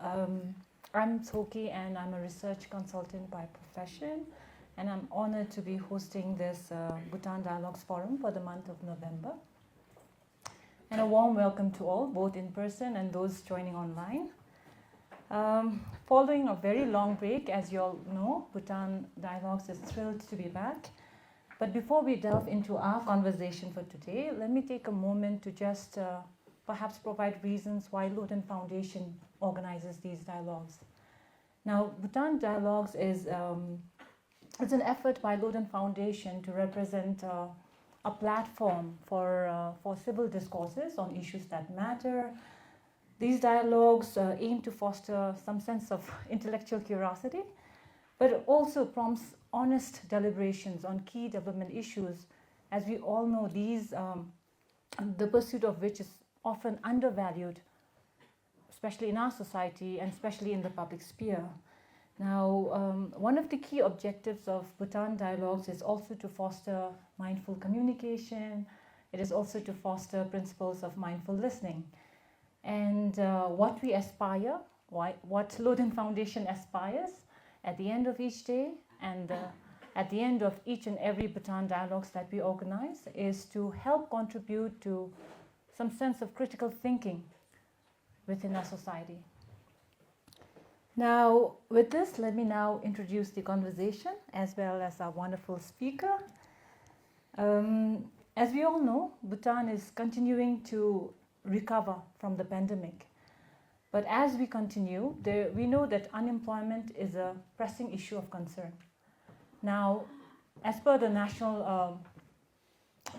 I'm Tshoki and I'm a research consultant by profession, and I'm honored to be hosting this Bhutan Dialogues Forum for the month of November. And a warm welcome to all, both in person and those joining online. Following a very long break, as you all know, Bhutan Dialogues is thrilled to be back. But before we delve into our conversation for today, let me take a moment to just perhaps provide reasons why Loden Foundation organizes these dialogues. Now, Bhutan Dialogues is it's an effort by Loden Foundation to represent a platform for civil discourses on issues that matter. These dialogues aim to foster some sense of intellectual curiosity, but it also prompts honest deliberations on key development issues. As we all know, these the pursuit of which is often undervalued, especially in our society and especially in the public sphere. Now, one of the key objectives of Bhutan Dialogues is also to foster mindful communication. It is also to foster principles of mindful listening. And what we aspire, what Loden Foundation aspires at the end of each day and at the end of each and every Bhutan Dialogues that we organize is to help contribute to some sense of critical thinking within our society. Now, with this, let me now introduce the conversation as well as our wonderful speaker. As we all know, Bhutan is continuing to recover from the pandemic. But as we continue, we know that unemployment is a pressing issue of concern. Now, as per the National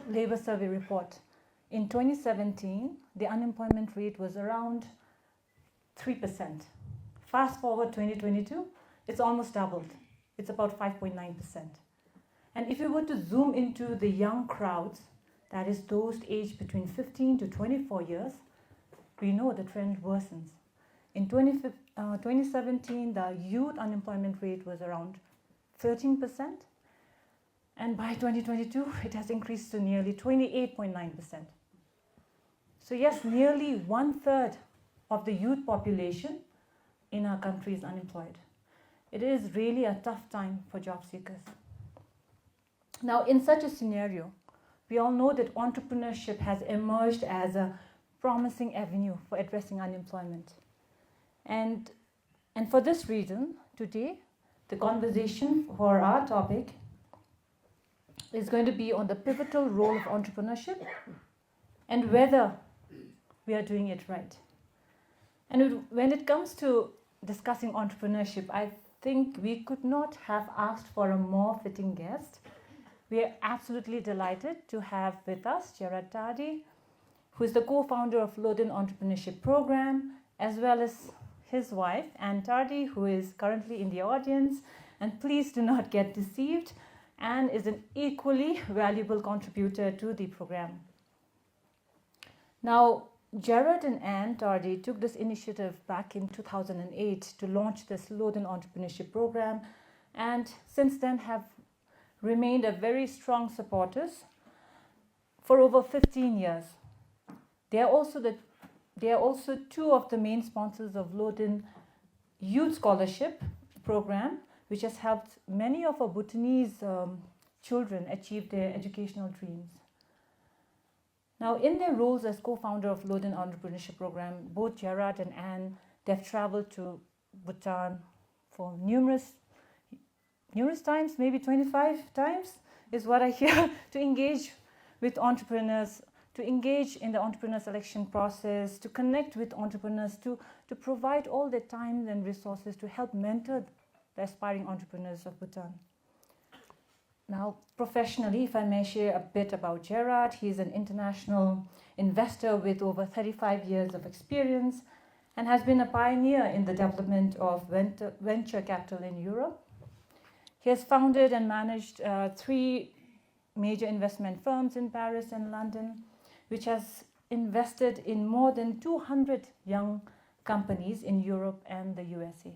Labour Survey report, in 2017, the unemployment rate was around 3%. Fast forward 2022, it's almost doubled. It's about 5.9%. And if you were to zoom into the young crowds, that is those aged between 15 to 24 years, we know the trend worsens. In 2017, the youth unemployment rate was around 13%. And by 2022, it has increased to nearly 28.9%. So yes, nearly 1/3 of the youth population in our country is unemployed. It is really a tough time for job seekers. Now, in such a scenario, we all know that entrepreneurship has emerged as a promising avenue for addressing unemployment. And for this reason, today, the conversation for our topic is going to be on the pivotal role of entrepreneurship and whether we are doing it right. And when it comes to discussing entrepreneurship, I think we could not have asked for a more fitting guest. We are absolutely delighted to have with us Gérard Tardy, who is the co-founder of Loden Entrepreneurship Program, as well as his wife, Anne Tardy, who is currently in the audience. And please do not get deceived, Anne is an equally valuable contributor to the program. Now, Gérard and Anne Tardy took this initiative back in 2008 to launch this Loden Entrepreneurship Program, and since then have remained a very strong supporters for over 15 years. They are also two of the main sponsors of Loden Youth Scholarship Program, which has helped many of our Bhutanese children achieve their educational dreams. Now, in their roles as co-founder of Loden Entrepreneurship Program, both Gérard and Anne, they've traveled to Bhutan for numerous times, maybe 25 times is what I hear, to engage with entrepreneurs, to engage in the entrepreneur selection process, to connect with entrepreneurs, to provide all their time and resources to help mentor the aspiring entrepreneurs of Bhutan. Now, professionally, if I may share a bit about Gérard, he's an international investor with over 35 years of experience and has been a pioneer in the development of venture capital in Europe. He has founded and managed 3 major investment firms in Paris and London, which has invested in more than 200 young companies in Europe and the USA.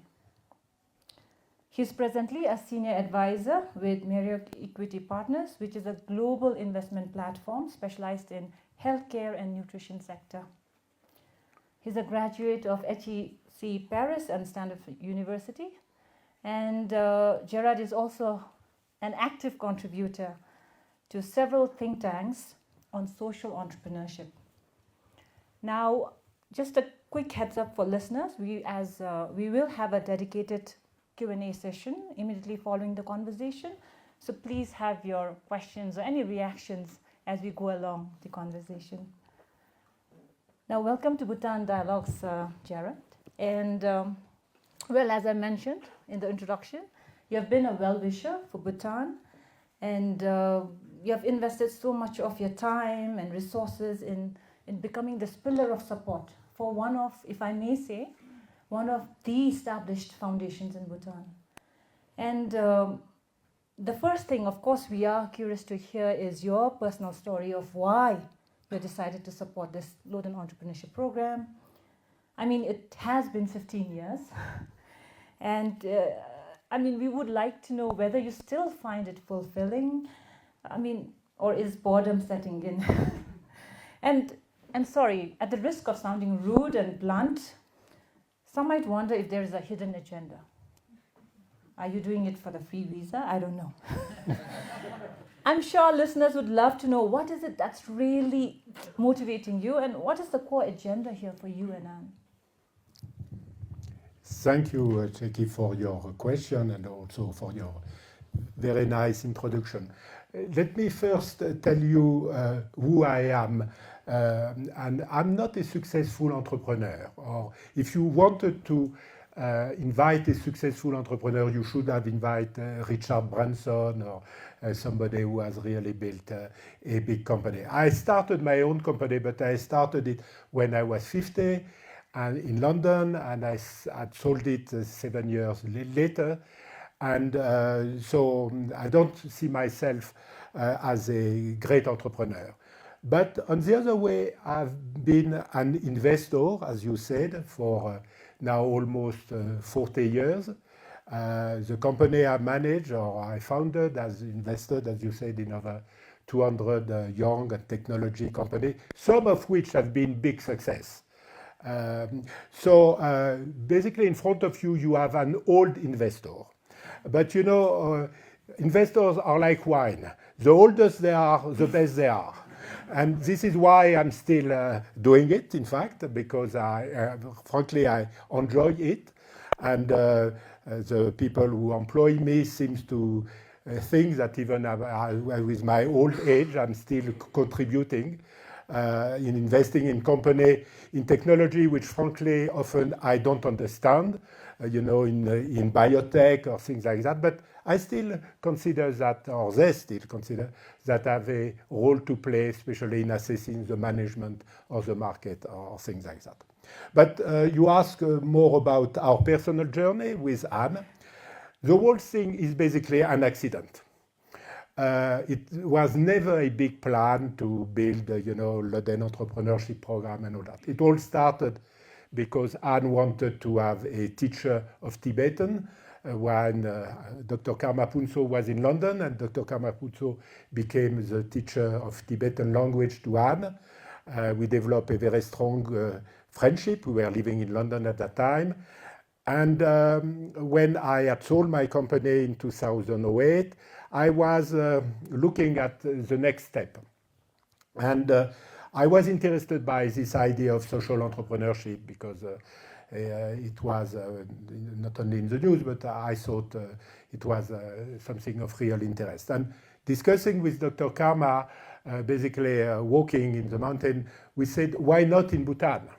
He is presently a senior advisor with Marriott Equity Partners, which is a global investment platform specialized in healthcare and nutrition sector. He's a graduate of HEC Paris and Stanford University. And Gérard is also an active contributor to several think tanks on social entrepreneurship. Now, just a quick heads up for listeners, we will have a dedicated Q&A session immediately following the conversation. So please have your questions or any reactions as we go along the conversation. Now, welcome to Bhutan Dialogues, Gérard. And well, as I mentioned in the introduction, you have been a well-wisher for Bhutan, and you have invested so much of your time and resources in becoming this pillar of support for one of, if I may say, one of the established foundations in Bhutan. And the first thing, of course, we are curious to hear is your personal story of why you decided to support this Lowdown Entrepreneurship Program. I mean, it has been 15 years. And I mean, we would like to know whether you still find it fulfilling, I mean, or is boredom setting in? And sorry, at the risk of sounding rude and blunt, some might wonder if there is a hidden agenda. Are you doing it for the free visa? I don't know. I'm sure listeners would love to know what is it that's really motivating you and what is the core agenda here for you and Anne? Thank you, Tshoki, for your question and also for your very nice introduction. Let me first tell you who I am. And I'm not a successful entrepreneur. Or if you wanted to invite a successful entrepreneur, you should have invited Richard Branson or somebody who has really built a big company. I started my own company, but I started it when I was 50 and in London, and I sold it 7 years later. And so I don't see myself as a great entrepreneur. But on the other way, I've been an investor, as you said, for now almost 40 years. The company I manage or I founded has invested, as you said, in over 200 young technology companies, some of which have been big success. So basically in front of you, you have an old investor. But you know, investors are like wine. The older they are, the best they are. And this is why I'm still doing it, in fact, because frankly, I enjoy it. And the people who employ me seems to think that even with my old age, I'm still contributing in investing in company, in technology, which frankly, often I don't understand, you know, in biotech or things like that. But I still consider that, or they still consider that I have a role to play, especially in assessing the management of the market or things like that. But you ask more about our personal journey with Anne. The whole thing is basically an accident. It was never a big plan to build, you know, Lowdown Entrepreneurship Program and all that. It all started because Anne wanted to have a teacher of Tibetan when Dr. Karma Punso was in London, and Dr. Karma Punso became the teacher of Tibetan language to Anne. We developed a very strong friendship. We were living in London at that time. And when I had sold my company in 2008, I was looking at the next step. And I was interested by this idea of social entrepreneurship because it was not only in the news, but I thought it was something of real interest. And discussing with Dr. Karma, basically walking in the mountain, we said, why not in Bhutan?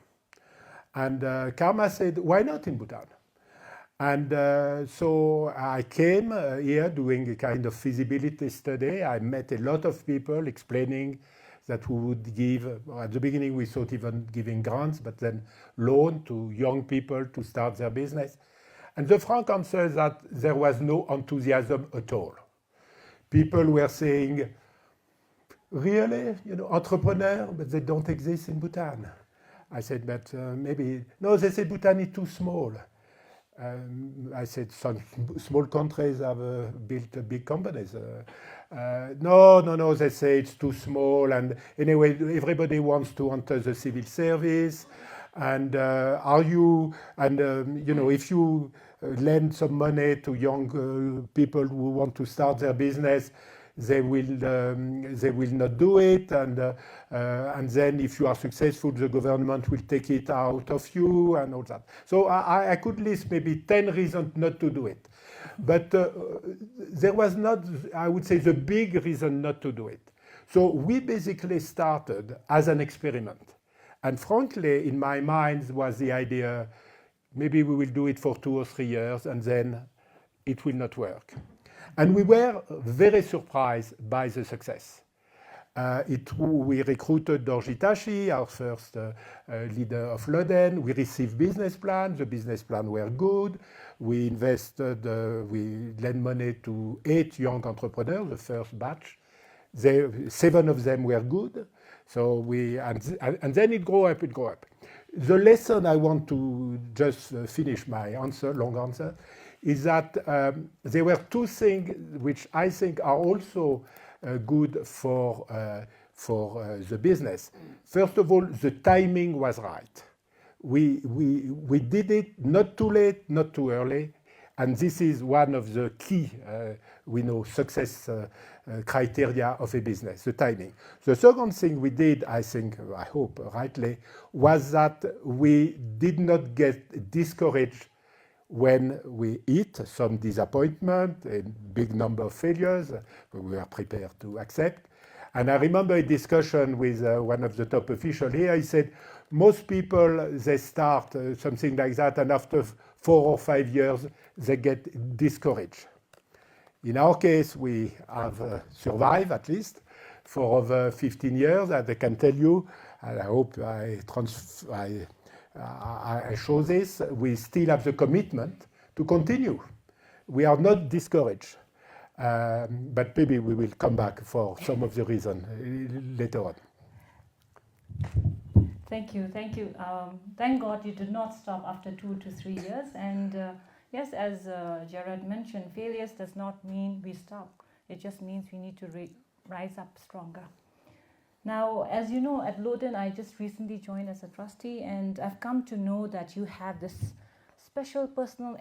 And Karma said, why not in Bhutan? And so I came here doing a kind of feasibility study. I met a lot of people explaining that we would give, at the beginning we thought even giving grants, but then loan to young people to start their business. And the frank answer is that there was no enthusiasm at all. People were saying, really, you know, entrepreneur, but they don't exist in Bhutan. I said, but maybe, no, they said Bhutan is too small. I said, some small countries have built big companies. No, they say it's too small. And anyway, everybody wants to enter the civil service. And if you lend some money to young people who want to start their business, they will not do it, and then if you are successful, the government will take it out of you and all that. So I could list maybe 10 reasons not to do it, but there was not, I would say, the big reason not to do it. So we basically started as an experiment, and frankly, in my mind was the idea, maybe we will do it for 2 or 3 years, and then it will not work. And we were very surprised by the success. We recruited Dorji Tashi, our first leader of Loden. We received business plans. The business plans were good. We invested, we lent money to 8 young entrepreneurs, the first batch. 7 of them were good. So and then it grew up, The lesson I want to just finish my answer, long answer, is that there were 2 things which I think are also good for the business. First of all, the timing was right. We did it not too late, not too early, and this is one of the key, success criteria of a business, the timing. The second thing we did, I hope rightly, was that we did not get discouraged when we hit some disappointment, a big number of failures, we were prepared to accept. And I remember a discussion with one of the top officials here. He said, most people, they start something like that, and after 4 or 5 years, they get discouraged. In our case, we have survived at least for over 15 years, and I can tell you, and I hope I show this, we still have the commitment to continue. We are not discouraged, but maybe we will come back for some of the reasons later on. Thank you. Thank God you did not stop after 2 to 3 years. And yes, as Gérard mentioned, failures does not mean we stop. It just means we need to rise up stronger. Now, as you know, at Loden, I just recently joined as a trustee, and I've come to know that you have this special personal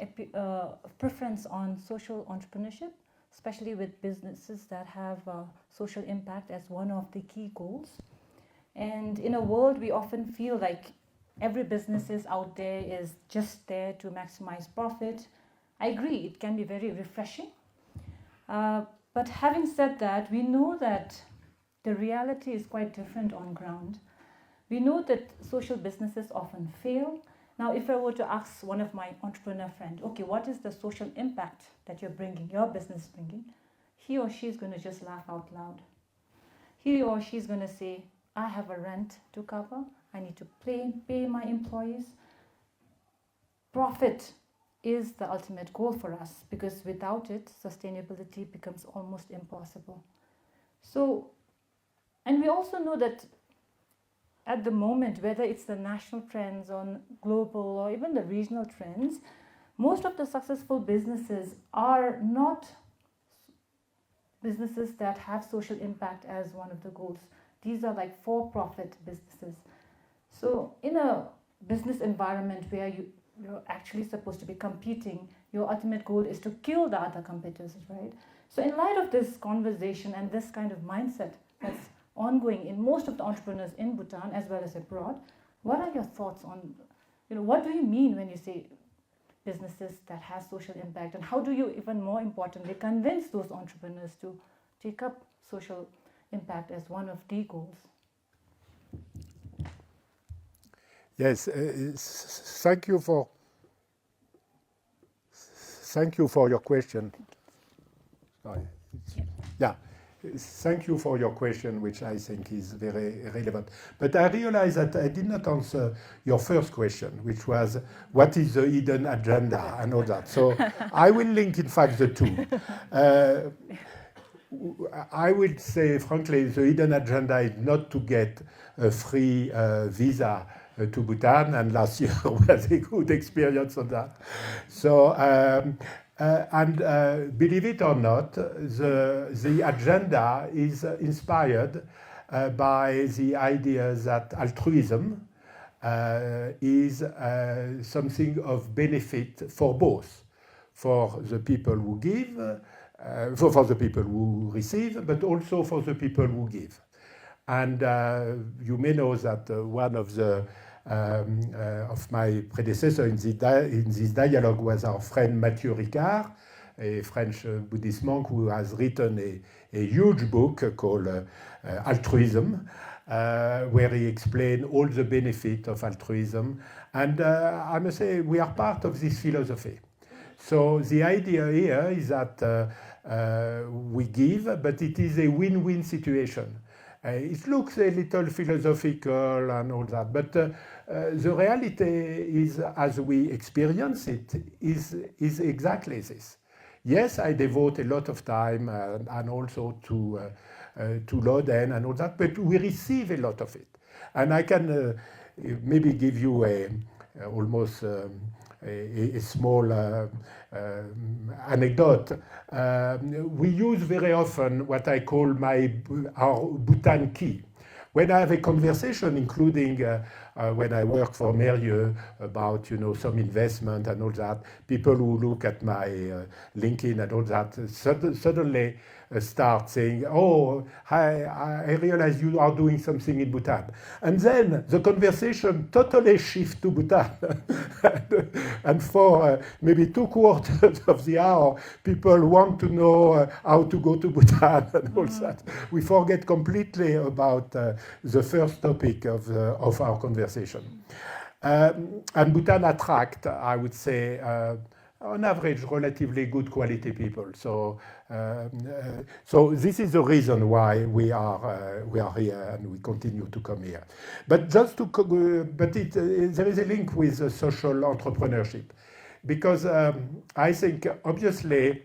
preference on social entrepreneurship, especially with businesses that have social impact as one of the key goals. And in a world, we often feel like every business is out there is just there to maximize profit. I agree, it can be very refreshing. But having said that, we know that the reality is quite different on ground. We know that social businesses often fail. Now, if I were to ask one of my entrepreneur friends, okay, what is the social impact that your business is bringing? He or she is going to just laugh out loud. He or she is going to say, I have a rent to cover. I need to pay my employees. Profit is the ultimate goal for us, because without it, sustainability becomes almost impossible. So, and we also know that at the moment, whether it's the national trends or global or even the regional trends, most of the successful businesses are not businesses that have social impact as one of the goals. These are like for-profit businesses. So in a business environment where you're actually supposed to be competing, your ultimate goal is to kill the other competitors, right? So in light of this conversation and this kind of mindset that's ongoing in most of the entrepreneurs in Bhutan as well as abroad, what are your thoughts on, what do you mean when you say businesses that have social impact, and how do you, even more importantly, convince those entrepreneurs to take up social impact as one of the goals? Yes, thank you for your question. Sorry. Yeah. Thank you for your question, which I think is very relevant. But I realize that I did not answer your first question, which was, what is the hidden agenda and all that. So I will link, in fact, the two. I would say, frankly, the hidden agenda is not to get a free visa to Bhutan, and last year was a good experience on that. So, believe it or not, the agenda is inspired by the idea that altruism is something of benefit for both, for the people who give, for the people who receive, but also for the people who give. And you may know that one of the of my predecessors in this dialogue was our friend Mathieu Ricard, a French Buddhist monk who has written a huge book called Altruism, where he explained all the benefit of altruism. And I must say, we are part of this philosophy. So the idea here is that we give, but it is a win-win situation. It looks a little philosophical and all that, but the reality is, as we experience it, is exactly this. Yes, I devote a lot of time and also to Loden and all that, but we receive a lot of it. And I can maybe give you almost a small anecdote. We use very often what I call our Bhutan key. When I have a conversation, including when I work for Merieux about some investment and all that, people who look at my LinkedIn and all that suddenly start saying, "Oh, I realize you are doing something in Bhutan," and then the conversation totally shifts to Bhutan, and for maybe 2/4 of the hour, people want to know how to go to Bhutan and all that. We forget completely about the first topic of our conversation. And Bhutan attract, I would say, on average, relatively good quality people. So this is the reason why we are here and we continue to come here. But there is a link with social entrepreneurship, because I think obviously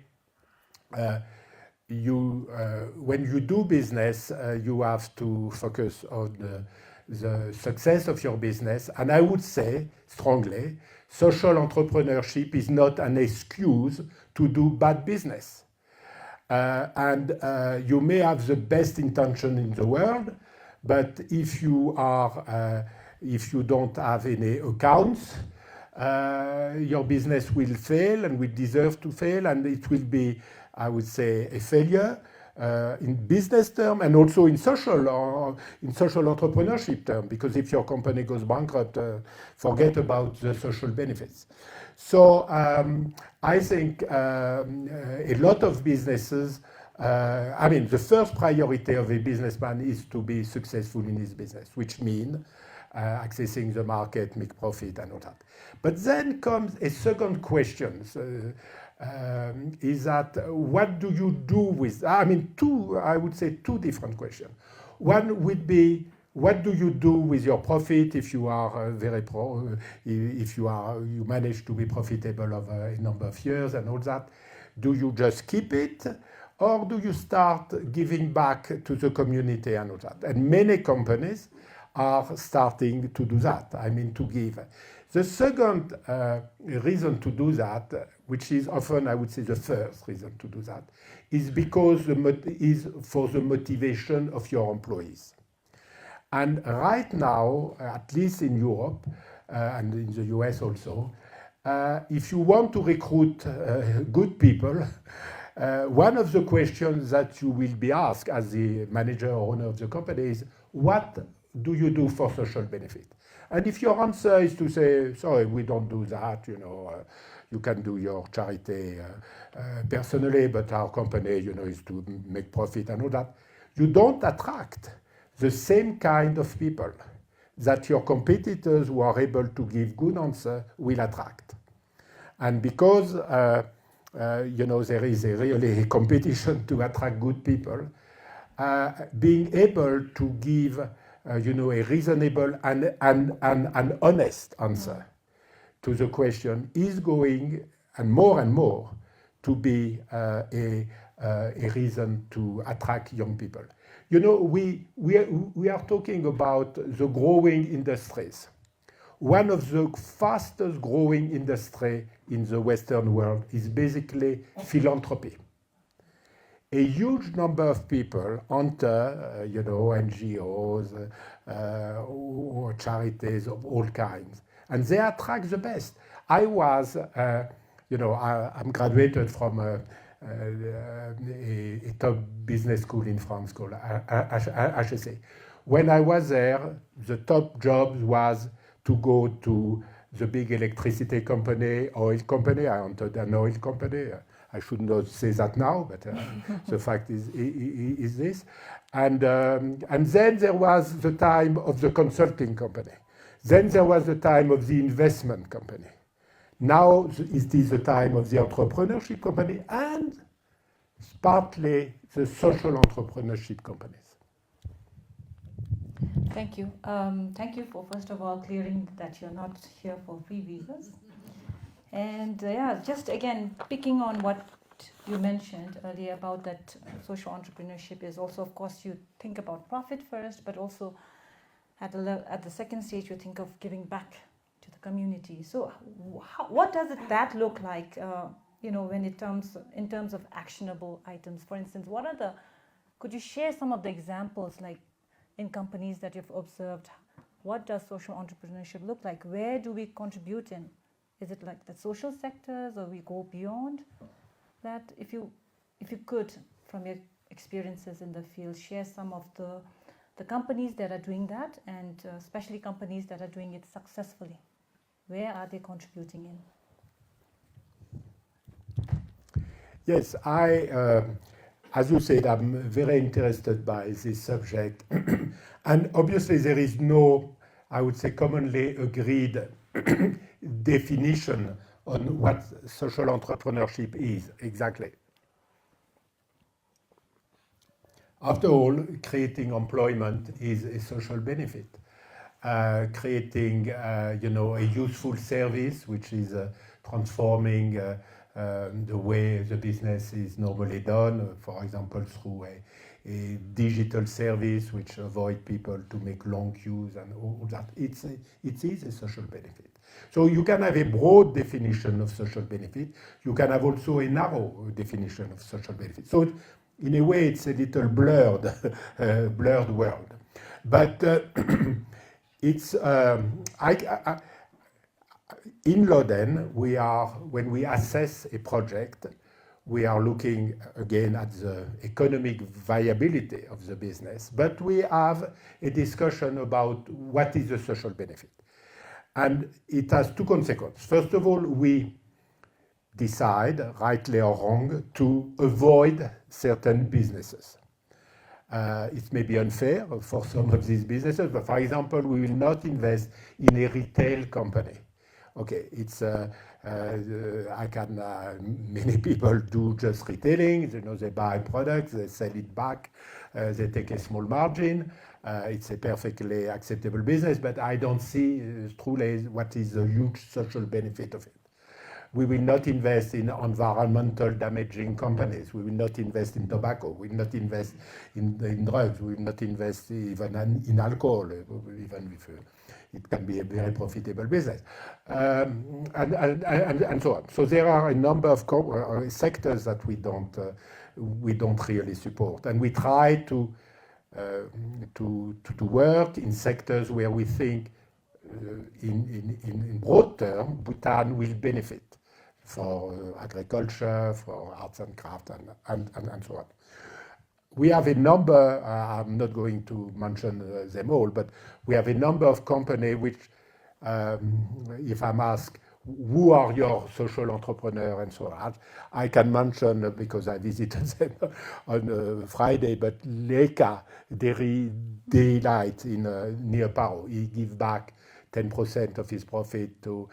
when you do business, you have to focus on the success of your business, and I would say strongly, social entrepreneurship is not an excuse to do bad business. And you may have the best intention in the world, but if you don't have any accounts, your business will fail and will deserve to fail, and it will be, I would say, a failure. In business term and also in social entrepreneurship term, because if your company goes bankrupt, forget about the social benefits. So I think a lot of businesses, the first priority of a businessman is to be successful in his business, which means accessing the market, make profit and all that. But then comes a second question. Is that what do you do with, I would say two different questions. One would be, what do you do with your profit if you are if you manage to be profitable over a number of years and all that? Do you just keep it, or do you start giving back to the community and all that? And many companies are starting to do that, to give. The second reason to do that, which is often, I would say, the first reason to do that, is because is for the motivation of your employees. And right now, at least in Europe and in the US also, if you want to recruit good people, one of the questions that you will be asked as the manager or owner of the company is, what do you do for social benefit? And if your answer is to say, sorry, we don't do that, you can do your charity personally, but our company, is to make profit and all that, you don't attract the same kind of people that your competitors who are able to give good answers will attract. And because, there is really a competition to attract good people, being able to give a reasonable and honest answer to the question is going, and more, to be a reason to attract young people. We are talking about the growing industries. One of the fastest growing industry in the Western world is basically philanthropy. a huge number of people enter, NGOs or charities of all kinds, and they attract the best. I was, I'm graduated from a top business school in France called HEC. When I was there, the top job was to go to the big electricity company, oil company. I entered an oil company. I should not say that now, but the fact is this. And then there was the time of the consulting company. Then there was the time of the investment company. Now it is the time of the entrepreneurship company and partly the social entrepreneurship companies. Thank you. Thank you for, first of all, clearing that you're not here for free visas. And just again, picking on what you mentioned earlier about that social entrepreneurship is also, of course, you think about profit first, but also at the second stage, you think of giving back to the community. So what does that look like, when in terms of actionable items? For instance, could you share some of the examples, like in companies that you've observed? What does social entrepreneurship look like? Where do we contribute in? Is it like the social sectors, or we go beyond that? If you could, from your experiences in the field, share some of the companies that are doing that, and especially companies that are doing it successfully. Where are they contributing in? Yes, as you said, I'm very interested by this subject. And obviously there is no, I would say, commonly agreed definition on what social entrepreneurship is exactly. After all, creating employment is a social benefit. Creating, a useful service, which is transforming the way the business is normally done, for example, through a digital service which avoid people to make long queues and all that. It is a social benefit. So you can have a broad definition of social benefit. You can have also a narrow definition of social benefit. So in a way, it's a little blurred world. But it's in Loden, when we assess a project, we are looking again at the economic viability of the business, but we have a discussion about what is the social benefit. And it has two consequences. First of all, we decide, rightly or wrong, to avoid certain businesses. It may be unfair for some of these businesses, but for example, we will not invest in a retail company. Okay, many people do just retailing, they buy products, they sell it back, they take a small margin. It's a perfectly acceptable business, but I don't see truly what is the huge social benefit of it. We will not invest in environmental damaging companies. We will not invest in tobacco. We will not invest in drugs. We will not invest even in alcohol, even if it can be a very profitable business, and so on. So there are a number of sectors that we don't really support, and we try to work in sectors where we think, in broad term, Bhutan will benefit for agriculture, for arts and crafts, and so on. We have a number, I'm not going to mention them all, but we have a number of companies which, if I'm asked, who are your social entrepreneurs and so on, I can mention, because I visited them on Friday, but Leka Dairy Delight near Paro. He gives back 10% of his profit to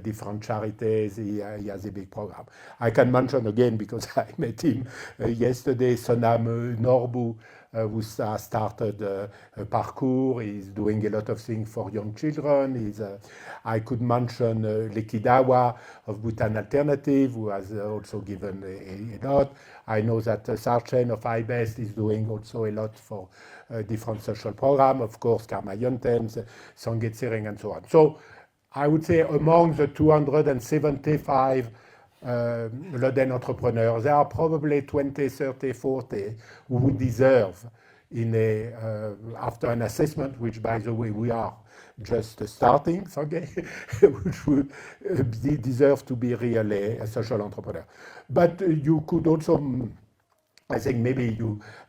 different charities. He has a big program. I can mention again, because I met him yesterday, Sonam Norbu, who started a parkour. He's doing a lot of things for young children. I could mention Lekidawa of Bhutan Alternative, who has also given a lot. I know that Sarchen of iBest is doing also a lot for different social programs, of course, Karma Yontem, Sanget Sering, and so on. So I would say among the 275 Loden entrepreneurs. There are probably 20, 30, 40 who would deserve after an assessment, which by the way we are just starting, okay, which would deserve to be really a social entrepreneur. But you could also, I think maybe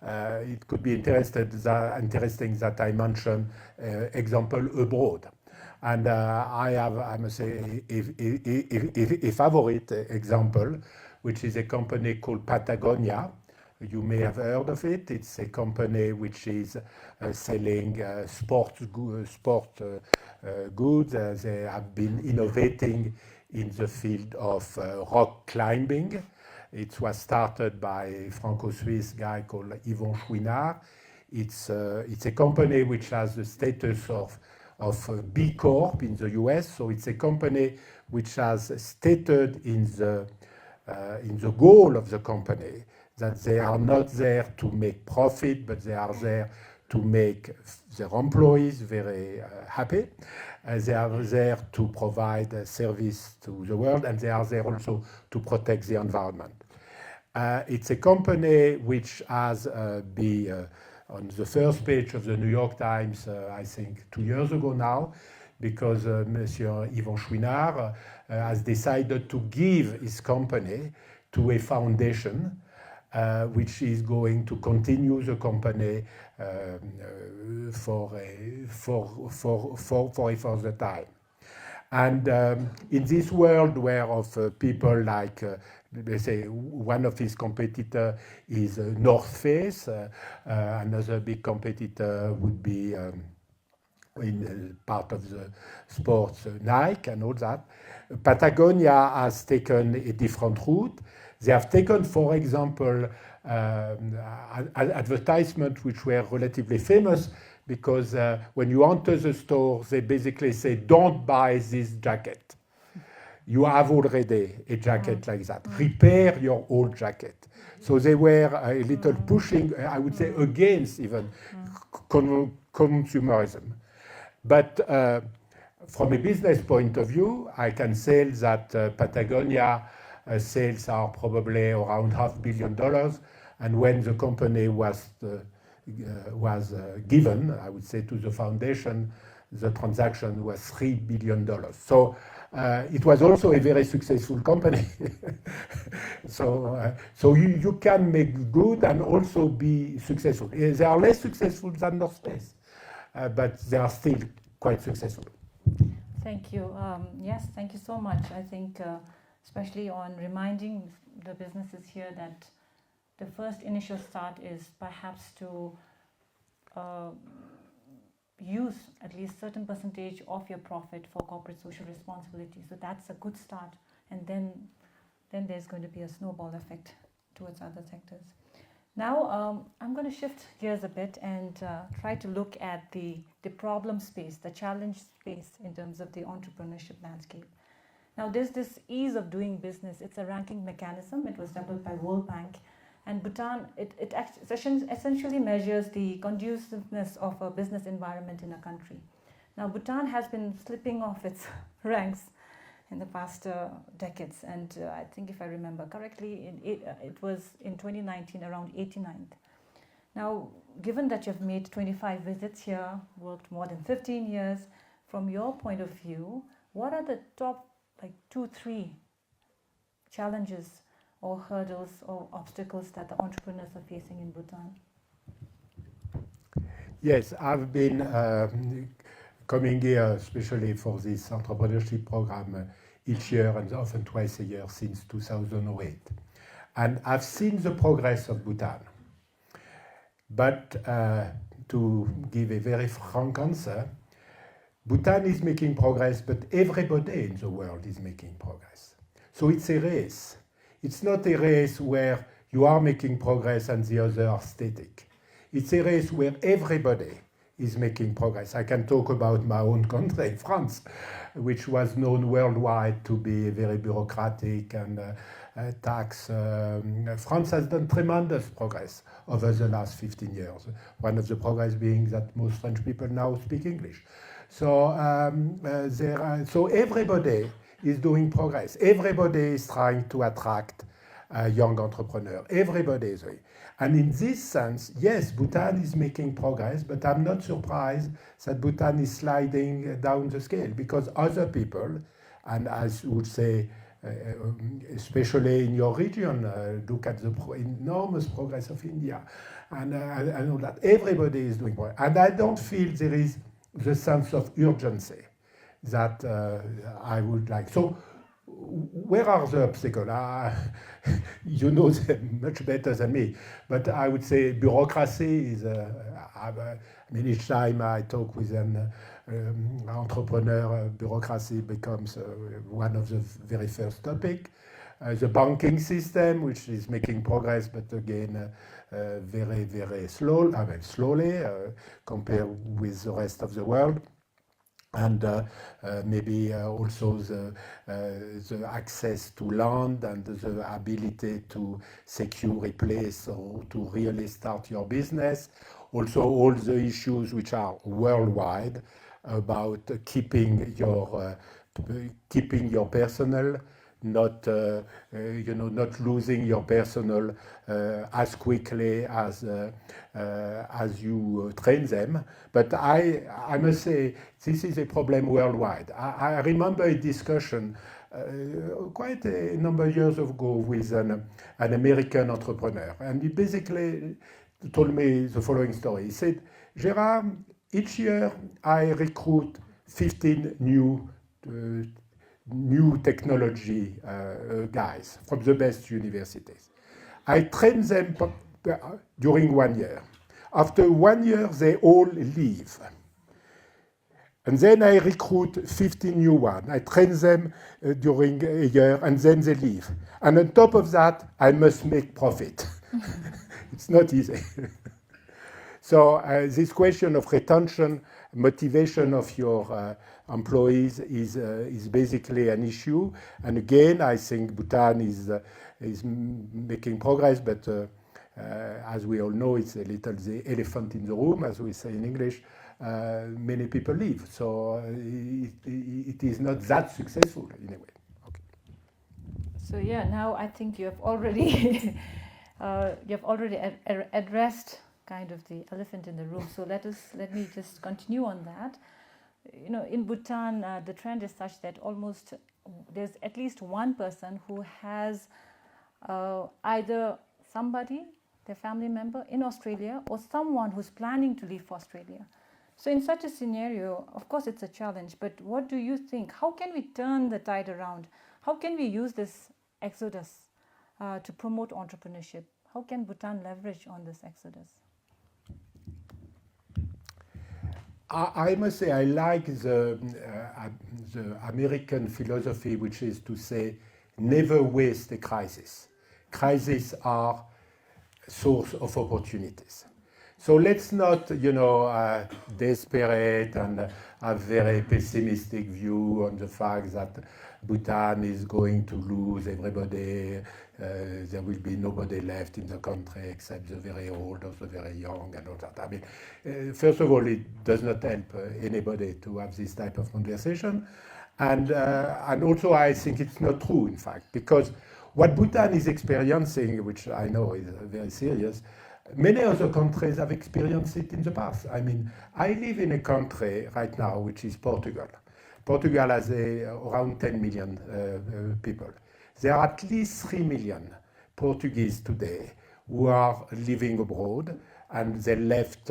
it could be interesting that I mention example abroad. And I have, I must say, a favorite example, which is a company called Patagonia. You may have heard of it. It's a company which is selling sport goods. They have been innovating in the field of rock climbing. It was started by a Franco-Swiss guy called Yvon Chouinard. It's a company which has the status of B Corp in the US. So it's a company which has stated in the goal of the company that they are not there to make profit, but they are there to make their employees very happy. They are there to provide a service to the world, and they are there also to protect the environment. It's a company which has been on the first page of the New York Times, I think 2 years ago now, because Monsieur Yvon Chouinard has decided to give his company to a foundation which is going to continue the company for a further time. And in this world where of people like, let's say, one of his competitors is North Face, another big competitor would be in part of the sports, Nike and all that. Patagonia has taken a different route. They have taken, for example, advertisements which were relatively famous because when you enter the store, they basically say, don't buy this jacket. You have already a jacket like that. Repair your old jacket. So they were a little pushing, I would say, against even consumerism. But from a business point of view, I can say that Patagonia sales are probably around $500 million. And when the company was given, I would say, to the foundation, the transaction was $3 billion. So it was also a very successful company. So you can make good and also be successful. They are less successful than North Face, but they are still quite successful. Thank you. Yes, thank you so much. I think especially on reminding the businesses here that the first initial start is perhaps to use at least certain percentage of your profit for corporate social responsibility. So that's a good start, and then there's going to be a snowball effect towards other sectors. Now I'm going to shift gears a bit and try to look at the problem space, the challenge space in terms of the entrepreneurship landscape. Now there's this ease of doing business. It's a ranking mechanism. It was developed by World Bank. And Bhutan, it essentially measures the conduciveness of a business environment in a country. Now, Bhutan has been slipping off its ranks in the past decades. And I think if I remember correctly, it was in 2019 around 89th. Now, given that you've made 25 visits here, worked more than 15 years, from your point of view, what are the top 2-3 challenges or hurdles or obstacles that the entrepreneurs are facing in Bhutan? Yes, I've been coming here especially for this entrepreneurship program each year and often twice a year since 2008. And I've seen the progress of Bhutan. But to give a very frank answer, Bhutan is making progress, but everybody in the world is making progress. So it's a race. It's not a race where you are making progress and the others are static. It's a race where everybody is making progress. I can talk about my own country, France, which was known worldwide to be very bureaucratic and tax. France has done tremendous progress over the last 15 years. One of the progress being that most French people now speak English. So, so everybody is doing progress. Everybody is trying to attract young entrepreneurs. Everybody is doing. And in this sense, yes, Bhutan is making progress, but I'm not surprised that Bhutan is sliding down the scale because other people, and I would say, especially in your region, look at the enormous progress of India, and all that. Everybody is doing progress. And I don't feel there is the sense of urgency that I would like. So where are the obstacles? You know them much better than me, but I would say bureaucracy is, each time I talk with an entrepreneur, bureaucracy becomes one of the very first topic. The banking system, which is making progress, but again, very, very slowly compared with the rest of the world. And maybe also the access to land and the ability to secure a place or to really start your business. Also all the issues which are worldwide about keeping your personnel, not not losing your personnel as quickly as you train them. But I must say this is a problem worldwide. I remember a discussion quite a number of years ago with an American entrepreneur, and he basically told me the following story. He said, Gérard, each year I recruit 15 new technology guys from the best universities. I train them during 1 year. After 1 year, they all leave. And then I recruit 15 new ones. I train them during a year, and then they leave. And on top of that, I must make profit. It's not easy. So this question of retention, motivation of your employees is basically an issue. And again, I think Bhutan is making progress, but as we all know, it's a little the elephant in the room, as we say in English. Many people leave, so it is not that successful in a way. Okay. So yeah, now I think you have already addressed kind of the elephant in the room. So let me just continue on that. You know, in Bhutan, the trend is such that there's at least one person who has either somebody, their family member in Australia, or someone who's planning to leave for Australia. So in such a scenario, of course, it's a challenge, but what do you think? How can we turn the tide around? How can we use this exodus to promote entrepreneurship? How can Bhutan leverage on this exodus? I must say I like the American philosophy, which is to say, never waste a crisis. Crises are source of opportunities. So let's not, desperate and have very pessimistic view on the fact that Bhutan is going to lose everybody. There will be nobody left in the country except the very old or the very young and all that. I mean, first of all, it does not help anybody to have this type of conversation. And also I think it's not true, in fact, because what Bhutan is experiencing, which I know is very serious, many other countries have experienced it in the past. I mean, I live in a country right now, which is Portugal. Portugal has around 10 million people. There are at least 3 million Portuguese today who are living abroad, and they left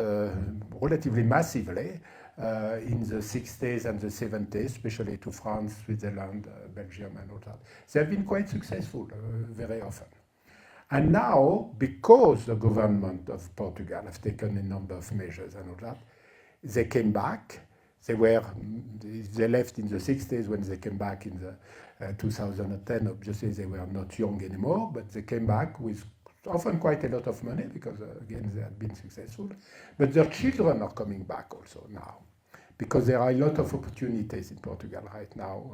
relatively massively in the 60s and the 70s, especially to France, Switzerland, Belgium, and all that. They have been quite successful very often. And now, because the government of Portugal have taken a number of measures and all that, they came back. They left in the 60s. When they came back in the 2010, obviously they were not young anymore, but they came back with often quite a lot of money because, again, they had been successful. But their children are coming back also now because there are a lot of opportunities in Portugal right now.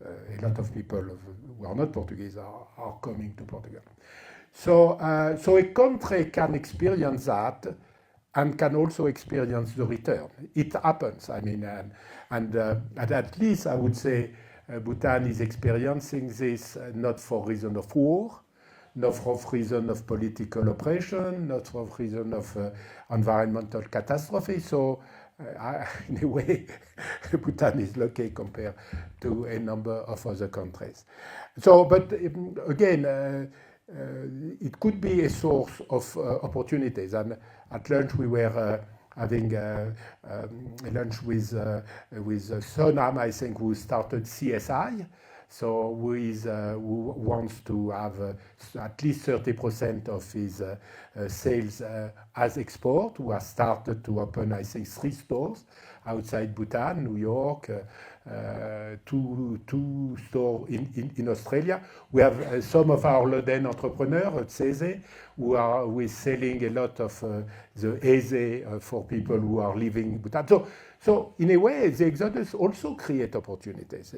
A lot of people who are not Portuguese are coming to Portugal. So a country can experience that and can also experience the return. It happens, I mean, and at least I would say Bhutan is experiencing this not for reason of war, not for reason of political oppression, not for reason of environmental catastrophe. So, in a way, Bhutan is lucky compared to a number of other countries. So, but again, it could be a source of opportunities. And at lunch we were having lunch with Sonam, I think, who started CSI. So who wants to have at least 30% of his sales as export, who has started to open, I think, 3 stores outside Bhutan, New York, 2 stores in Australia. We have some of our Loden entrepreneurs at Tseze who is selling a lot of the Eze for people who are living in Bhutan. So in a way, the exodus also create opportunities.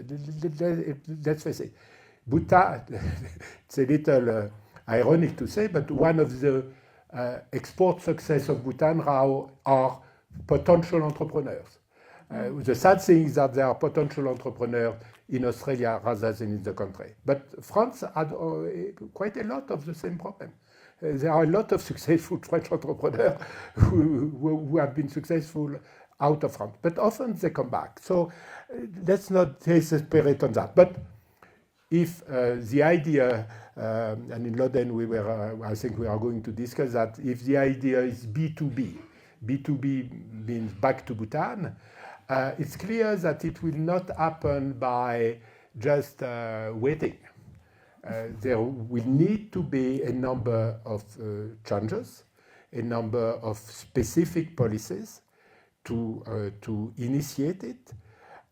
Let's face it, Bhutan, it's a little ironic to say, but one of the export success of Bhutan are potential entrepreneurs. The sad thing is that there are potential entrepreneurs in Australia rather than in the country. But France had quite a lot of the same problem. There are a lot of successful French entrepreneurs who have been successful out of France, but often they come back. So let's not desperate on that. But if the idea, and in Loden I think we are going to discuss that, if the idea is B2B means back to Bhutan, it's clear that it will not happen by just waiting. There will need to be a number of changes, a number of specific policies to initiate it.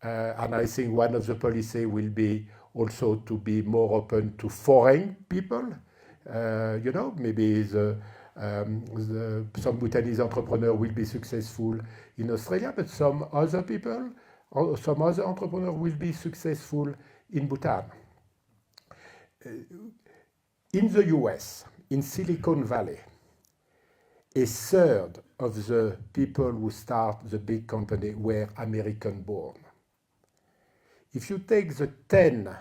And I think one of the policies will be also to be more open to foreign people. Maybe some Bhutanese entrepreneur will be successful in Australia, but some other people, or some other entrepreneur will be successful in Bhutan. In the US, in Silicon Valley, a third of the people who start the big company were American born. If you take the 10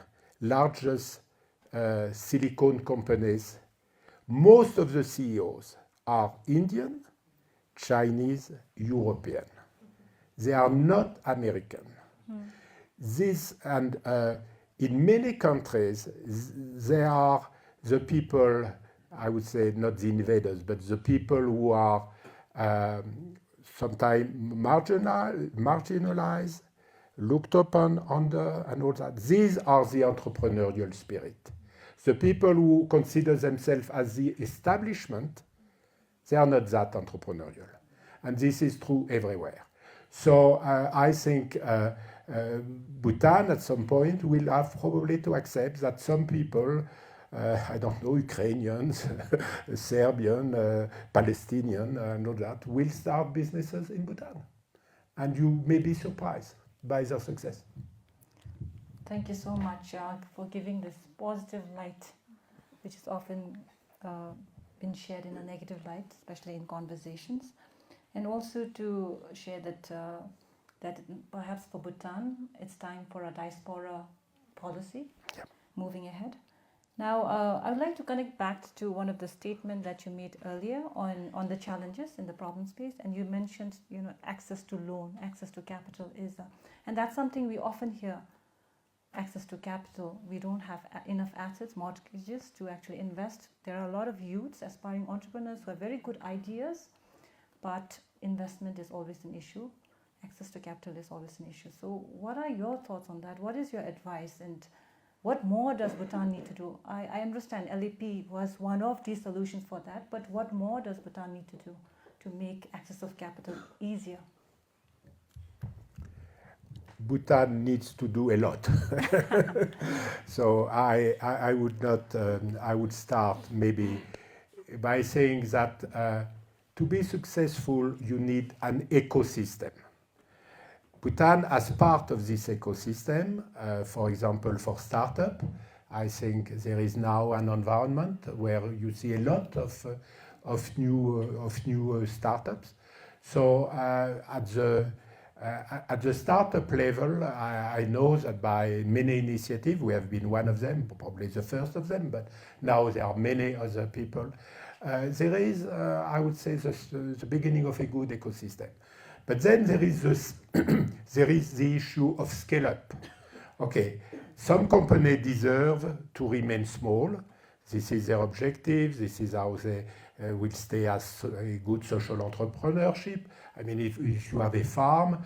largest silicon companies, most of the CEOs are Indian, Chinese, European. They are not American. In many countries, they are the people, I would say not the invaders, but the people who are sometimes marginalized, looked upon under, and all that. These are the entrepreneurial spirit. The people who consider themselves as the establishment, they are not that entrepreneurial. And this is true everywhere. So I think Bhutan at some point will have probably to accept that some people, I don't know, Ukrainians, Serbian, Palestinian, and all that, will start businesses in Bhutan. And you may be surprised by their success. Thank you so much for giving this positive light, which is often been shared in a negative light, especially in conversations. And also to share that perhaps for Bhutan, it's time for a diaspora policy moving ahead. Now, I would like to connect back to one of the statements that you made earlier on the challenges in the problem space, and you mentioned, access to loan, access to capital and that's something we often hear. Access to capital. We don't have enough assets, mortgages to actually invest. There are a lot of youths, aspiring entrepreneurs who have very good ideas, but investment is always an issue. Access to capital is always an issue. So what are your thoughts on that? What is your advice, and what more does Bhutan need to do? I understand LEP was one of the solutions for that, but what more does Bhutan need to do to make access of capital easier? Bhutan needs to do a lot. So I would start maybe by saying that to be successful, you need an ecosystem. Bhutan, as part of this ecosystem, for example, for startup, I think there is now an environment where you see a lot of new startups. So At the startup level, I know that by many initiatives, we have been one of them, probably the first of them, but now there are many other people. There is, I would say, the beginning of a good ecosystem. But then there is there is the issue of scale up. Okay, some companies deserve to remain small. This is their objective. This is how they will stay as a good social entrepreneurship. I mean, if you have a farm,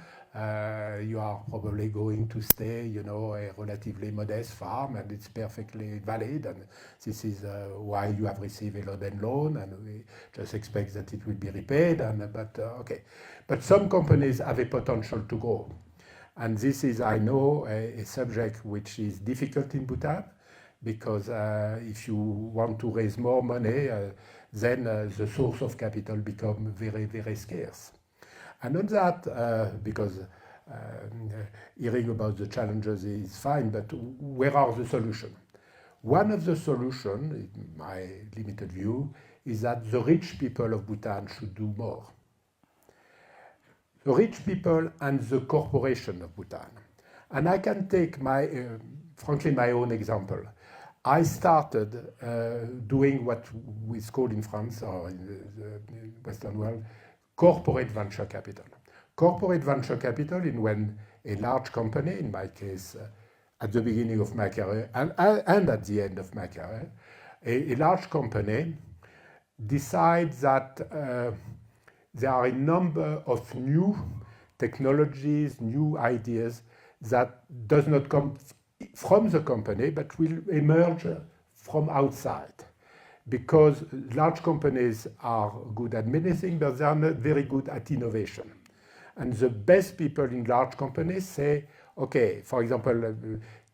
you are probably going to stay, you know, a relatively modest farm, and it's perfectly valid. And this is why you have received a loan, and we just expect that it will be repaid. Okay, but some companies have a potential to grow, and this is, I know, a subject which is difficult in Bhutan, because if you want to raise more money, then the source of capital becomes very, very scarce. And on that, because hearing about the challenges is fine, but where are the solutions? One of the solutions, in my limited view, is that the rich people of Bhutan should do more. The rich people and the corporation of Bhutan. And I can take frankly, my own example. I started doing what is called in France, or in the Western world, corporate venture capital. Corporate venture capital is when a large company, in my case, at the beginning of my career and at the end of my career, a large company decides that there are a number of new technologies, new ideas that does not come from the company, but will emerge from outside. Because large companies are good at many things, but they are not very good at innovation. And the best people in large companies say, okay, for example,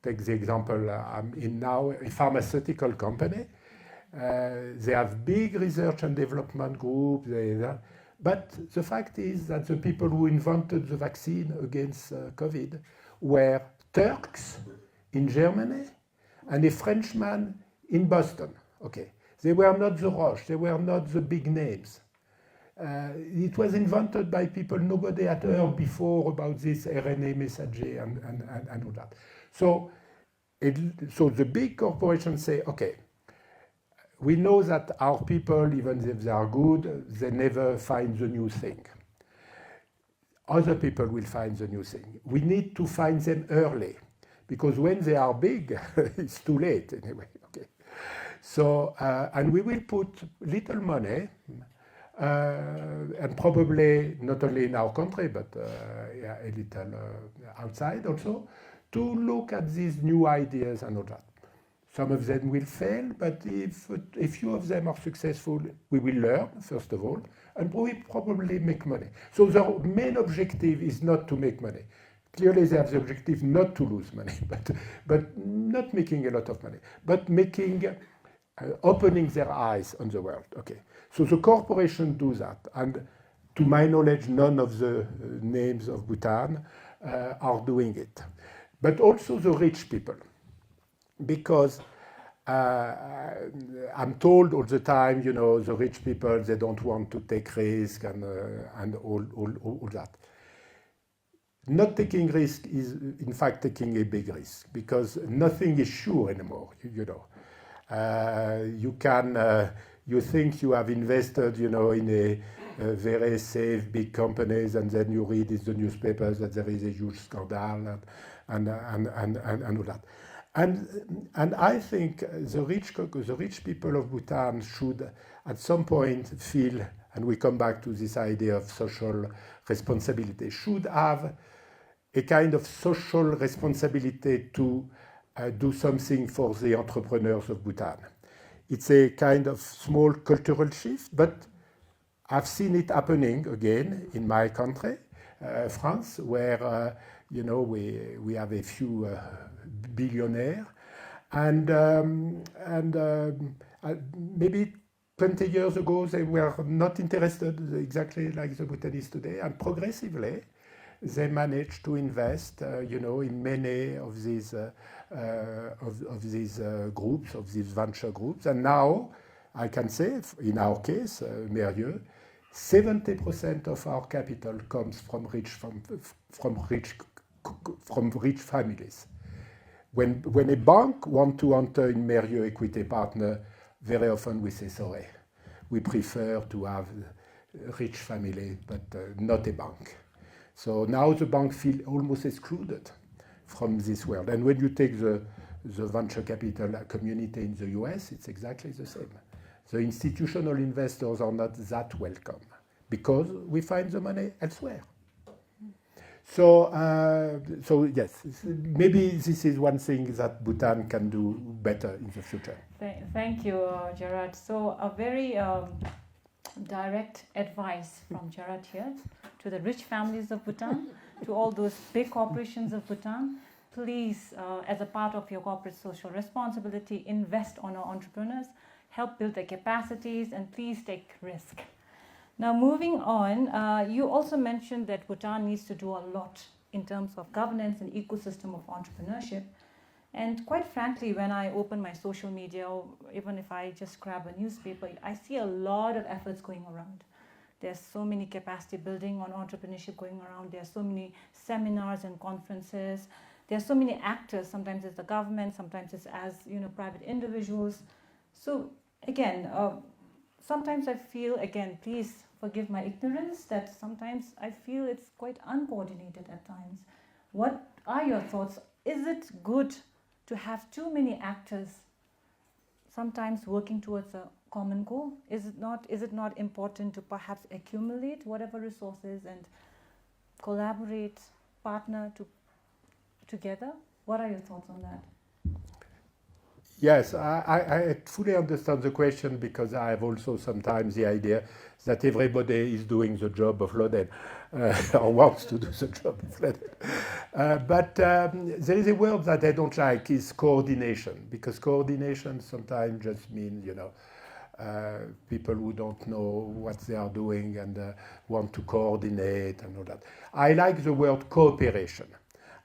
take the example, I'm in now a pharmaceutical company. They have big research and development groups, but the fact is that the people who invented the vaccine against COVID were Turks in Germany and a Frenchman in Boston. Okay. They were not the Roche, they were not the big names. It was invented by people nobody had heard before about this RNA messager and all that. So the big corporations say, okay, we know that our people, even if they are good, they never find the new thing. Other people will find the new thing. We need to find them early, because when they are big, it's too late anyway. Okay. So, and we will put little money, and probably not only in our country, but a little outside also, to look at these new ideas and all that. Some of them will fail, but if a few of them are successful, we will learn, first of all, and we probably make money. So the main objective is not to make money. Clearly, they have the objective not to lose money, but not making a lot of money, but making opening their eyes on the world. Okay, so the corporation do that, and to my knowledge, none of the names of Bhutan are doing it, but also the rich people, because I'm told all the time, you know, the rich people, they don't want to take risk and all that. Not taking risk is, in fact, taking a big risk, because nothing is sure anymore. You know. You think you have invested, you know, in a very safe big companies, and then you read in the newspapers that there is a huge scandal and all that. And I think the rich people of Bhutan should at some point feel, and we come back to this idea of social responsibility, should have a kind of social responsibility to do something for the entrepreneurs of Bhutan. It's a kind of small cultural shift, but I've seen it happening again in my country, France, where you know, we have a few billionaires, and maybe 20 years ago they were not interested exactly like the Bhutanese today, and progressively they managed to invest, you know, in many of these groups, of these venture groups, and now I can say, in our case, Mérieux, 70% of our capital comes from rich families. When a bank wants to enter in Merieux Equity Partner, very often we say sorry. We prefer to have a rich family, but not a bank. So now the bank feel almost excluded from this world. And when you take the venture capital community in the US, it's exactly the same. The institutional investors are not that welcome because we find the money elsewhere. So yes, maybe this is one thing that Bhutan can do better in the future. Thank you, Gérard. So a very direct advice from Gérard here to the rich families of Bhutan, to all those big corporations of Bhutan. Please, as a part of your corporate social responsibility, invest on our entrepreneurs, help build their capacities, and please take risk. Now, moving on, you also mentioned that Bhutan needs to do a lot in terms of governance and ecosystem of entrepreneurship. And quite frankly, when I open my social media, or even if I just grab a newspaper, I see a lot of efforts going around. There's so many capacity building on entrepreneurship going around. There's so many seminars and conferences. There's so many actors. Sometimes it's the government, sometimes it's as private individuals. So again, sometimes I feel, again, please forgive my ignorance, that sometimes I feel it's quite uncoordinated at times. What are your thoughts? Is it good to have too many actors sometimes working towards a common goal? Is it not important to perhaps accumulate whatever resources and collaborate, partner together? What are your thoughts on that? Yes, I fully understand the question, because I have also sometimes the idea that everybody is doing the job of Loden, or wants to do the job of Loden. But there is a word that I don't like, is coordination, because coordination sometimes just means, people who don't know what they are doing and want to coordinate and all that. I like the word cooperation.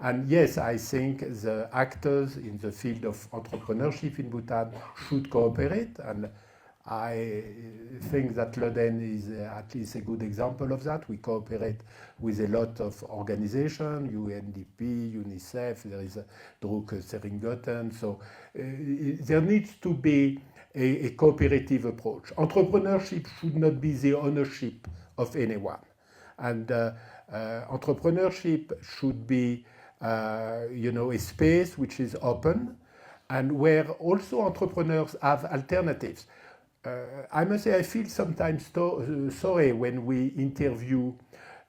And yes, I think the actors in the field of entrepreneurship in Bhutan should cooperate. And I think that Loden is at least a good example of that. We cooperate with a lot of organizations, UNDP, UNICEF, there is Druck Seringoten. So there needs to be a cooperative approach. Entrepreneurship should not be the ownership of anyone. And entrepreneurship should be a space which is open and where also entrepreneurs have alternatives. I must say I feel sometimes sorry when we interview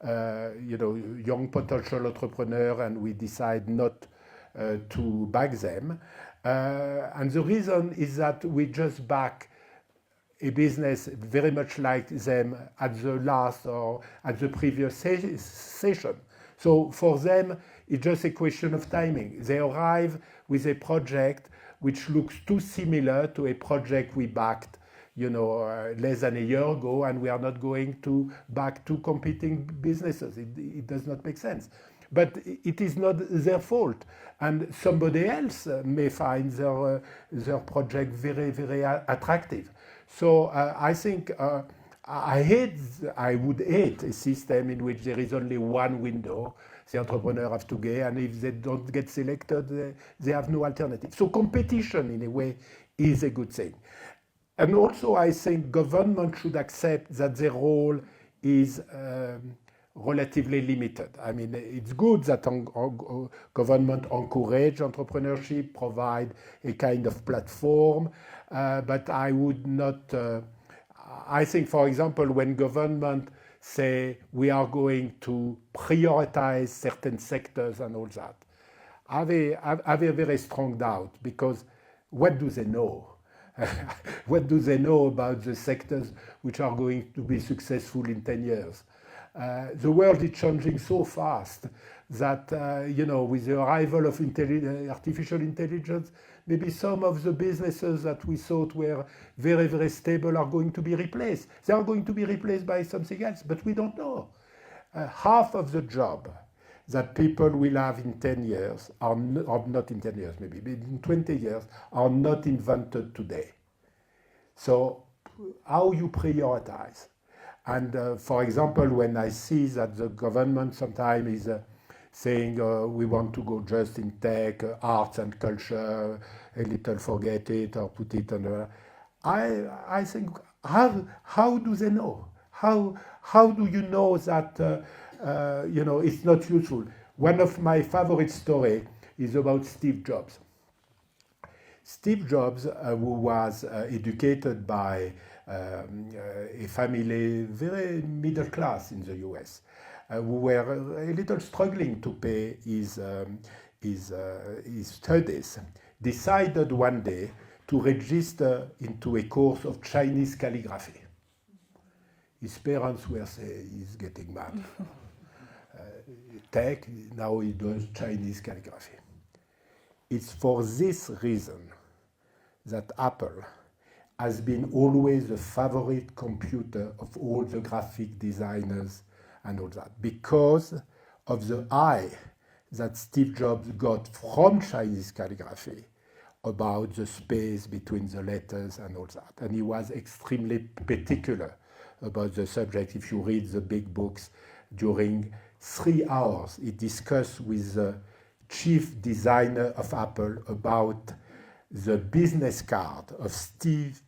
young potential entrepreneurs and we decide not to back them. And the reason is that we just back a business very much like them at the last or at the previous session. So for them, it's just a question of timing. They arrive with a project which looks too similar to a project we backed, less than a year ago, and we are not going to back two competing businesses. It does not make sense. But it is not their fault, and somebody else may find their project very, very attractive. So I think I would hate a system in which there is only one window the entrepreneur has to get, and if they don't get selected, they have no alternative. So competition, in a way, is a good thing. And also, I think government should accept that their role is relatively limited. I mean, it's good that government encourage entrepreneurship, provide a kind of platform, but I would not. I think, for example, when government say we are going to prioritize certain sectors and all that, I have a very strong doubt, because what do they know? What do they know about the sectors which are going to be successful in 10 years? The world is changing so fast that, with the arrival of artificial intelligence, maybe some of the businesses that we thought were very, very stable are going to be replaced. They are going to be replaced by something else, but we don't know. Half of the job that people will have in 10 years, or not in 10 years, maybe in 20 years, are not invented today. So how you prioritize? And for example, when I see that the government sometimes is saying we want to go just in tech, arts and culture, a little forget it or put it under, I think, how do they know? How do you know that it's not useful? One of my favorite stories is about Steve Jobs. Steve Jobs, who was educated by a family very middle class in the US, who were a little struggling to pay his studies, decided one day to register into a course of Chinese calligraphy. His parents were saying, he's getting mad. Tech, now he does Chinese calligraphy. It's for this reason that Apple has been always the favorite computer of all the graphic designers and all that, because of the eye that Steve Jobs got from Chinese calligraphy about the space between the letters and all that. And he was extremely particular about the subject. If you read the big books, during 3 hours, he discussed with the chief designer of Apple about the business card of Steve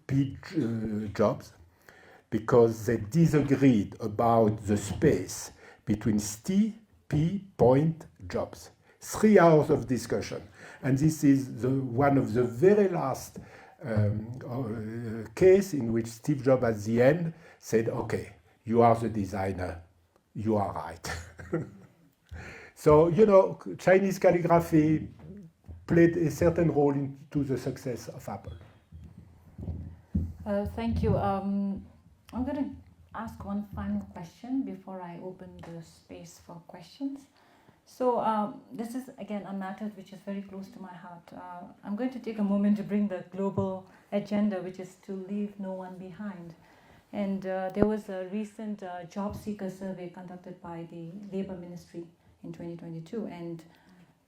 P. Jobs, because they disagreed about the space between Steve P. Jobs. 3 hours of discussion. And this is one of the very last case in which Steve Jobs at the end said, okay, you are the designer, you are right. So, Chinese calligraphy played a certain role into the success of Apple. Thank you. I'm going to ask one final question before I open the space for questions. So this is, again, a matter which is very close to my heart. I'm going to take a moment to bring the global agenda, which is to leave no one behind. And there was a recent job seeker survey conducted by the Labour Ministry in 2022. And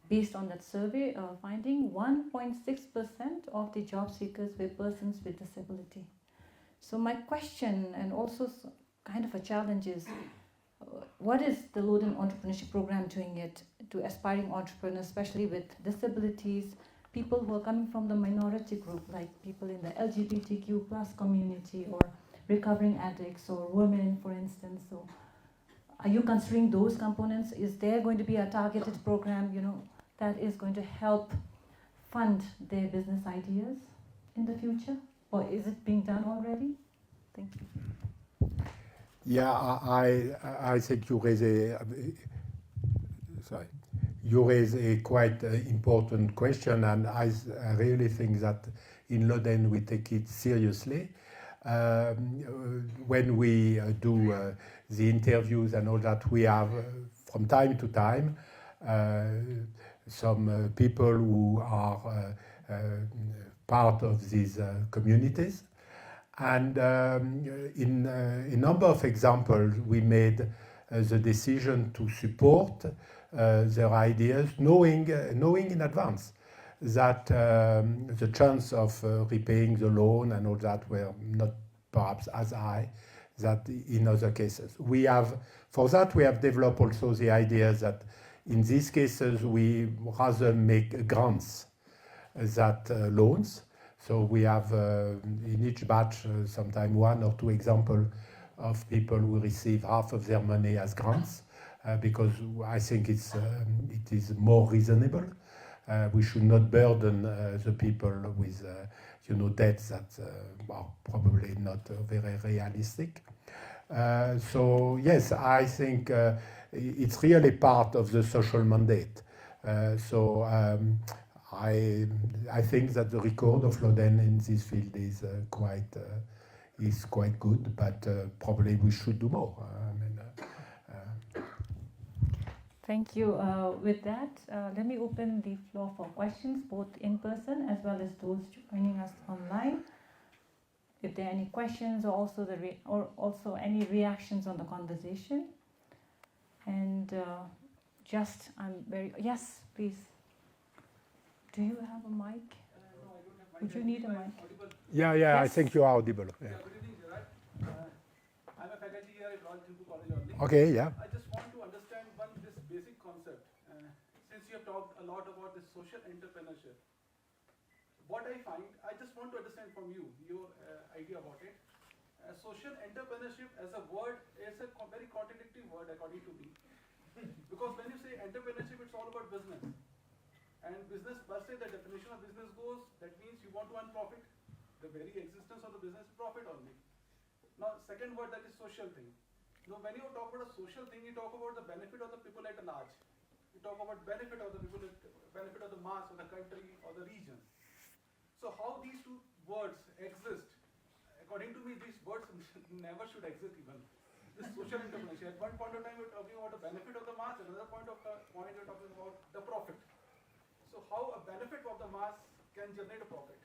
based on that survey finding, 1.6% of the job seekers were persons with disability. So my question, and also kind of a challenge, is what is the Loden Entrepreneurship Program doing it to aspiring entrepreneurs, especially with disabilities, people who are coming from the minority group, like people in the LGBTQ plus community, or recovering addicts, or women, for instance? So are you considering those components? Is there going to be a targeted program, that is going to help fund their business ideas in the future? Or is it being done already? Thank you. Yeah, I think you raise a quite important question, and I really think that in Loden we take it seriously. When we do the interviews and all that, we have from time to time some people who are part of these communities. And in a number of examples, we made the decision to support their ideas, knowing in advance that the chance of repaying the loan and all that were not perhaps as high that in other cases. For that we have developed also the idea that in these cases we rather make grants than loans. So we have in each batch sometimes 1 or 2 examples of people who receive half of their money as grants, because I think it is more reasonable. We should not burden the people with debts that are probably not very realistic. So yes, I think it's really part of the social mandate. I think that the record of Loden in this field is quite good, but probably we should do more. Thank you. With that, let me open the floor for questions, both in person as well as those joining us online. If there are any questions, or also any reactions on the conversation. And yes, please. Do you have a mic? No, I don't have mic. Would you need a mic? Yeah, yes. I think you are audible. Yeah. Good evening, Gérard. Royal Thimphu College only. Okay, yeah. I just want to understand this basic concept. Since you have talked a lot about this social entrepreneurship, what I find, I just want to understand from you your idea about it. Social entrepreneurship as a word is a very contradictory word according to me. Because when you say entrepreneurship, it's all about business. And business per se, the definition of business goes, that means you want to earn profit. The very existence of the business is profit only. Now, second word, that is social thing. Now, when you talk about a social thing, you talk about the benefit of the people at large. You talk about benefit of the people, benefit of the mass, of the country, or the region. So how these two words exist? According to me, these words never should exist even. This social entrepreneurship. At one point of time, you're talking about the benefit of the mass, at another point you're talking about the profit. So how a benefit of the mass can generate a profit?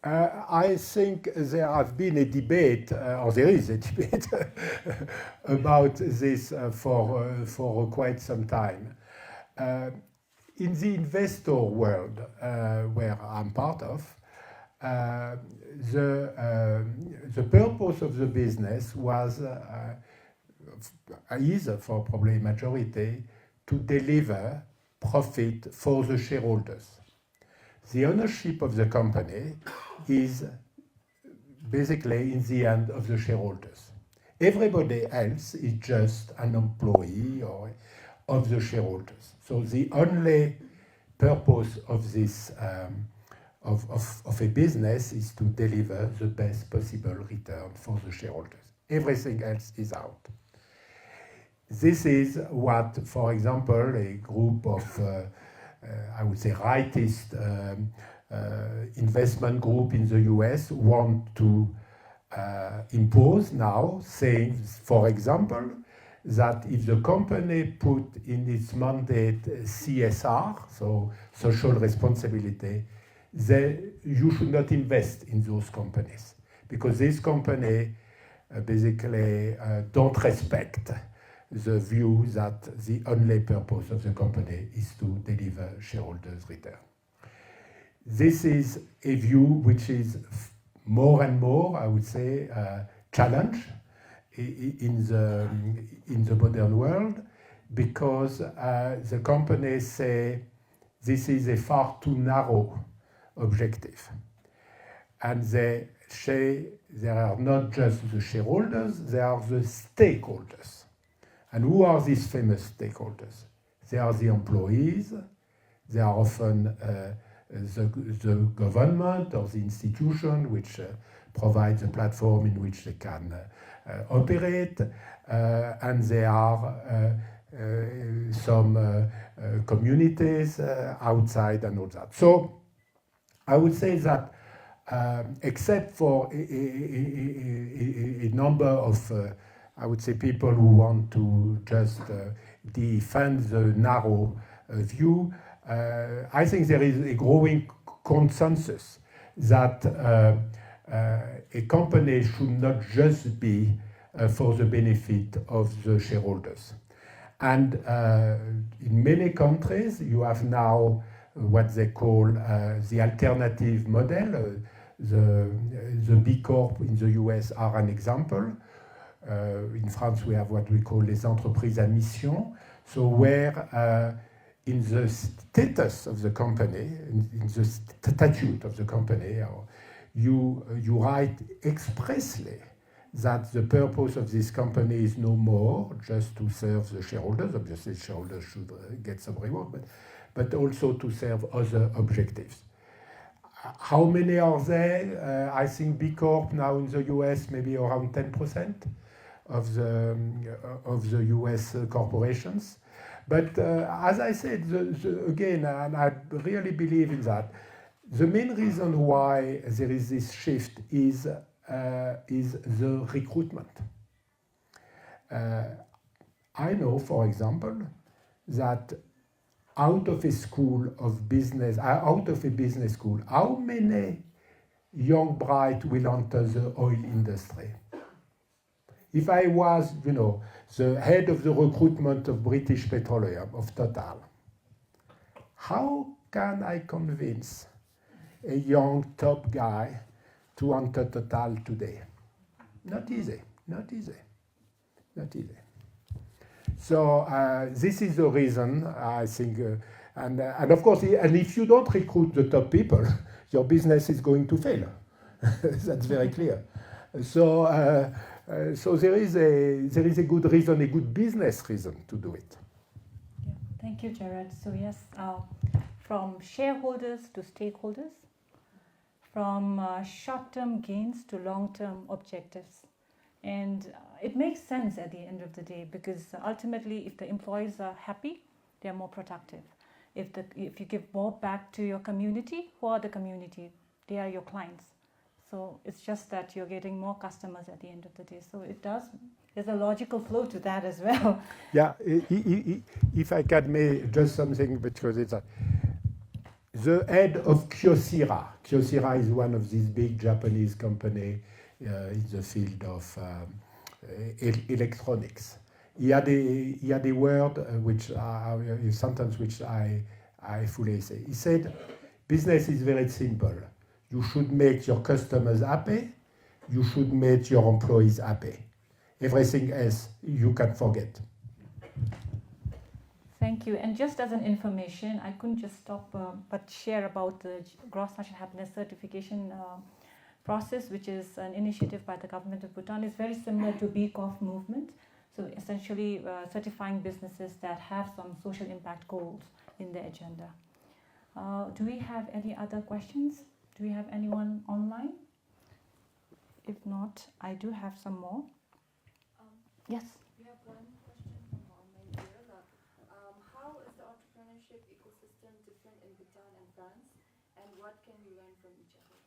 I think there has been a debate, or there is a debate, about this for quite some time. In the investor world, where I'm part of, the purpose of the business was, is for probably a majority, to deliver profit for the shareholders. The ownership of the company is basically in the hand of the shareholders. Everybody else is just an employee or of the shareholders. So the only purpose of this of a business is to deliver the best possible return for the shareholders. Everything else is out. This is what, for example, a group of I would say rightist investment group in the US want to impose now, saying, for example, that if the company put in its mandate CSR, so social responsibility, then you should not invest in those companies, because these companies basically don't respect the view that the only purpose of the company is to deliver shareholders' return. This is a view which is more and more, I would say, challenged in the modern world, because the companies say this is a far too narrow objective. And they say they are not just the shareholders, they are the stakeholders. And who are these famous stakeholders? They are the employees, they are often the government or the institution which provides a platform in which they can operate, and there are some communities outside and all that. So I would say that except for a number of I would say people who want to just defend the narrow view, I think there is a growing consensus that a company should not just be for the benefit of the shareholders. And in many countries, you have now what they call the alternative model. The B Corp in the US are an example. In France, we have what we call les entreprises à mission. So where in the status of the company, in the statute of the company, you write expressly that the purpose of this company is no more just to serve the shareholders. Obviously, shareholders should get some reward, but also to serve other objectives. How many are there? I think B Corp now in the US maybe around 10% of the US corporations. But as I said, again, and I really believe in that, the main reason why there is this shift is the recruitment. I know, for example, that out of a business school, how many young bright will enter the oil industry? If I was, the head of the recruitment of British Petroleum, of Total, how can I convince a young top guy to enter Total today? Not easy, not easy, not easy. So this is the reason, I think, and of course, and if you don't recruit the top people, your business is going to fail. That's very clear. So, so there is a good reason, a good business reason to do it. Yeah. Thank you, Gérard. So yes, from shareholders to stakeholders, from short-term gains to long-term objectives. And it makes sense at the end of the day, because ultimately if the employees are happy, they're more productive. If you give more back to your community, who are the community? They are your clients. So it's just that you're getting more customers at the end of the day. So there's a logical flow to that as well. Yeah, if I can make just something, because it's the head of Kyocera. Kyocera is one of these big Japanese companies in the field of electronics. He had a word which a sentence which I fully say. He said, "Business is very simple. You should make your customers happy. You should make your employees happy. Everything else you can forget." Thank you. And just as an information, I couldn't just stop but share about the Gross National Happiness Certification process, which is an initiative by the government of Bhutan. It's very similar to B Corp movement. So essentially certifying businesses that have some social impact goals in their agenda. Do we have any other questions? Do we have anyone online? If not, I do have some more. Yes? We have one question from online here. How is the entrepreneurship ecosystem different in Bhutan and France, and what can we learn from each other?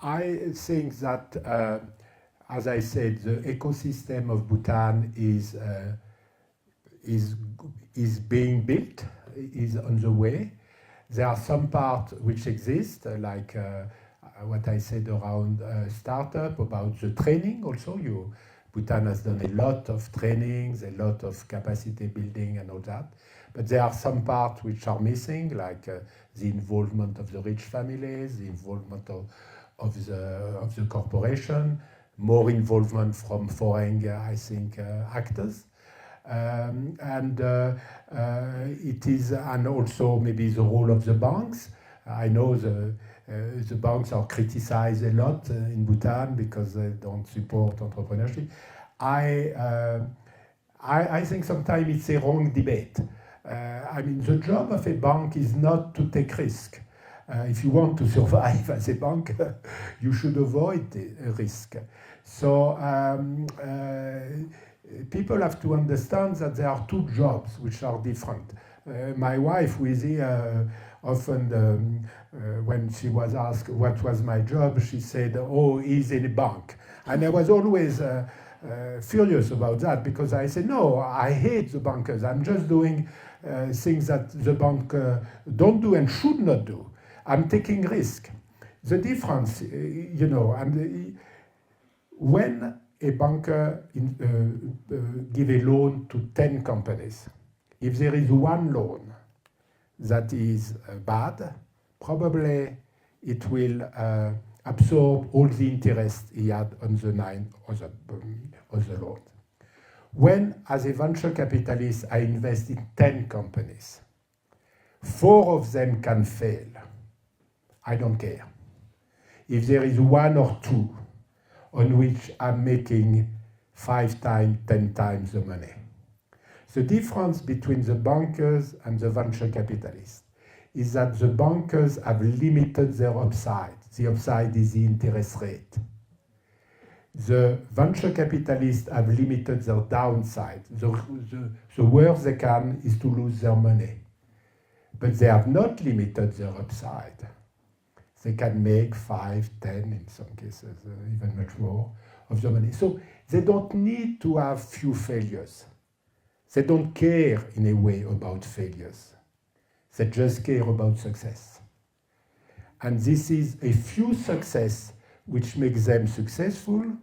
I think that, as I said, the ecosystem of Bhutan is being built, is on the way. There are some parts which exist, like what I said around startup, about the training also. Bhutan has done a lot of trainings, a lot of capacity building and all that. But there are some parts which are missing, like the involvement of the rich families, the involvement of the corporation, more involvement from foreign, I think, actors. It is, and also maybe the role of the banks. I know the banks are criticized a lot in Bhutan because they don't support entrepreneurship. I think sometimes it's a wrong debate. I mean, the job of a bank is not to take risk. If you want to survive as a bank, you should avoid the risk. So people have to understand that there are two jobs which are different. My wife, who is here, often when she was asked what was my job, she said, "Oh, he's in a bank." And I was always furious about that, because I said, "No, I hate the bankers. I'm just doing things that the bank don't do and should not do. I'm taking risk." The difference, you know, and when a banker give a loan to 10 companies, if there is one loan that is bad, probably it will absorb all the interest he had on the 9 other loans. When, as a venture capitalist, I invest in 10 companies, 4 of them can fail. I don't care. If there is 1 or 2 on which I'm making 5 times, 10 times the money. The difference between the bankers and the venture capitalists is that the bankers have limited their upside. The upside is the interest rate. The venture capitalists have limited their downside. The worst they can is to lose their money. But they have not limited their upside. They can make 5, 10, in some cases, even much more of the money. So they don't need to have few failures. They don't care in a way about failures. They just care about success. And this is a few success which makes them successful,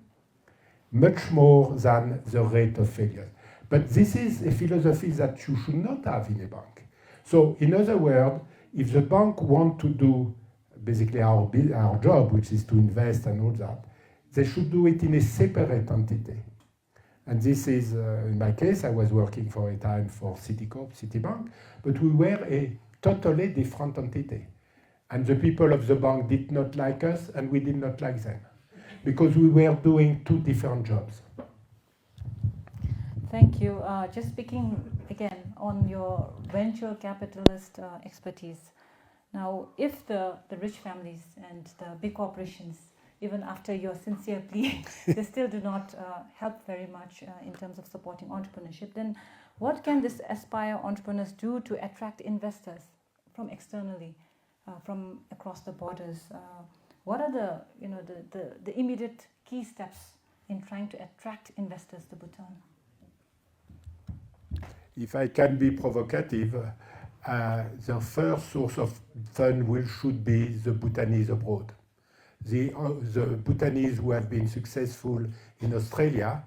much more than the rate of failure. But this is a philosophy that you should not have in a bank. So in other words, if the bank want to do basically our job, which is to invest and all that, they should do it in a separate entity. And this is, in my case, I was working for a time for Citicorp, Citibank, but we were a totally different entity. And the people of the bank did not like us, and we did not like them, because we were doing two different jobs. Thank you. Just speaking again on your venture capitalist expertise. Now, if the rich families and the big corporations, even after your sincere plea, they still do not help very much in terms of supporting entrepreneurship, then what can this Aspire entrepreneurs do to attract investors from externally, from across the borders? What are the immediate key steps in trying to attract investors to Bhutan? If I can be provocative, the first source of fund should be the Bhutanese abroad. The Bhutanese who have been successful in Australia,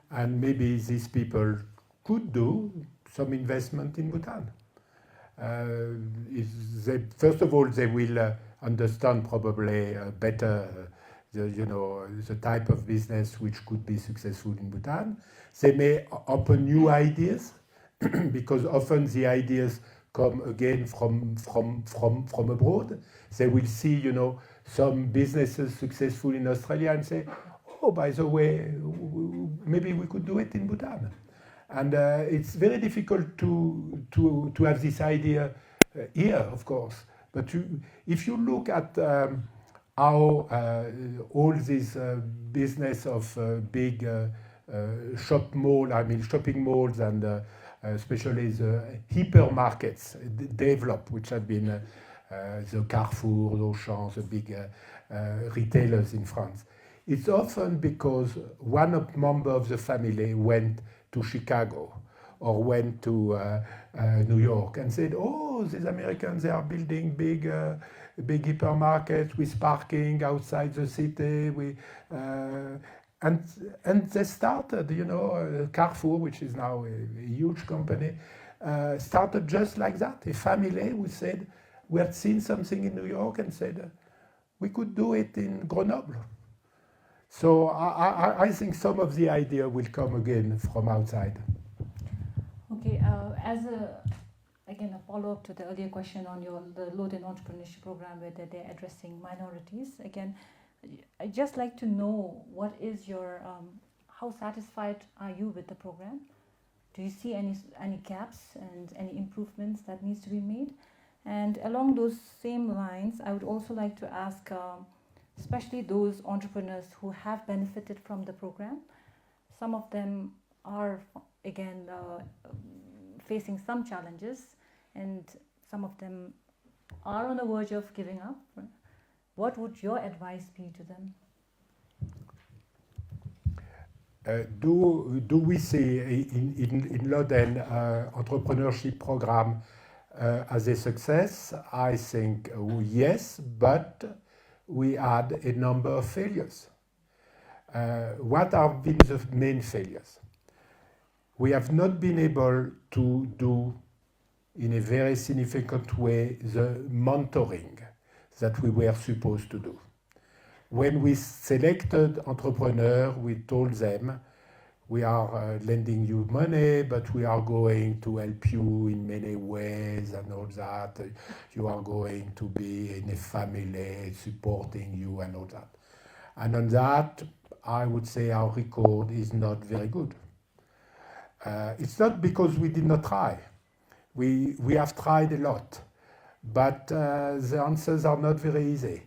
and maybe these people could do some investment in Bhutan. First of all, they will understand probably better the type of business which could be successful in Bhutan. They may open new ideas, because often the ideas come again from abroad. They will see, some businesses successful in Australia and say, oh, by the way, maybe we could do it in Bhutan. And it's very difficult to have this idea here, of course. But if you look at how all this business of big shopping malls and especially the hypermarkets develop, which have been the Carrefour, Auchan, the big retailers in France. It's often because one member of the family went to Chicago or went to New York and said, oh, these Americans, they are building big hypermarkets with parking outside the city. And they started, Carrefour, which is now a huge company, started just like that. A family who said, we had seen something in New York and said, we could do it in Grenoble. So I think some of the idea will come again from outside. Okay, again, a follow-up to the earlier question on the Load and Entrepreneurship program, where they're addressing minorities. Again, I'd just like to know what is your, how satisfied are you with the program? Do you see any gaps and any improvements that needs to be made? And along those same lines, I would also like to ask, especially those entrepreneurs who have benefited from the program. Some of them are, again, facing some challenges, and some of them are on the verge of giving up. What would your advice be to them? Do we see in Loden entrepreneurship program as a success? I think yes, but we had a number of failures. What have been the main failures? We have not been able to do in a very significant way the mentoring that we were supposed to do. When we selected entrepreneurs, we told them, we are lending you money, but we are going to help you in many ways and all that. You are going to be in a family supporting you and all that. And on that, I would say our record is not very good. It's not because we did not try. We have tried a lot, but the answers are not very easy.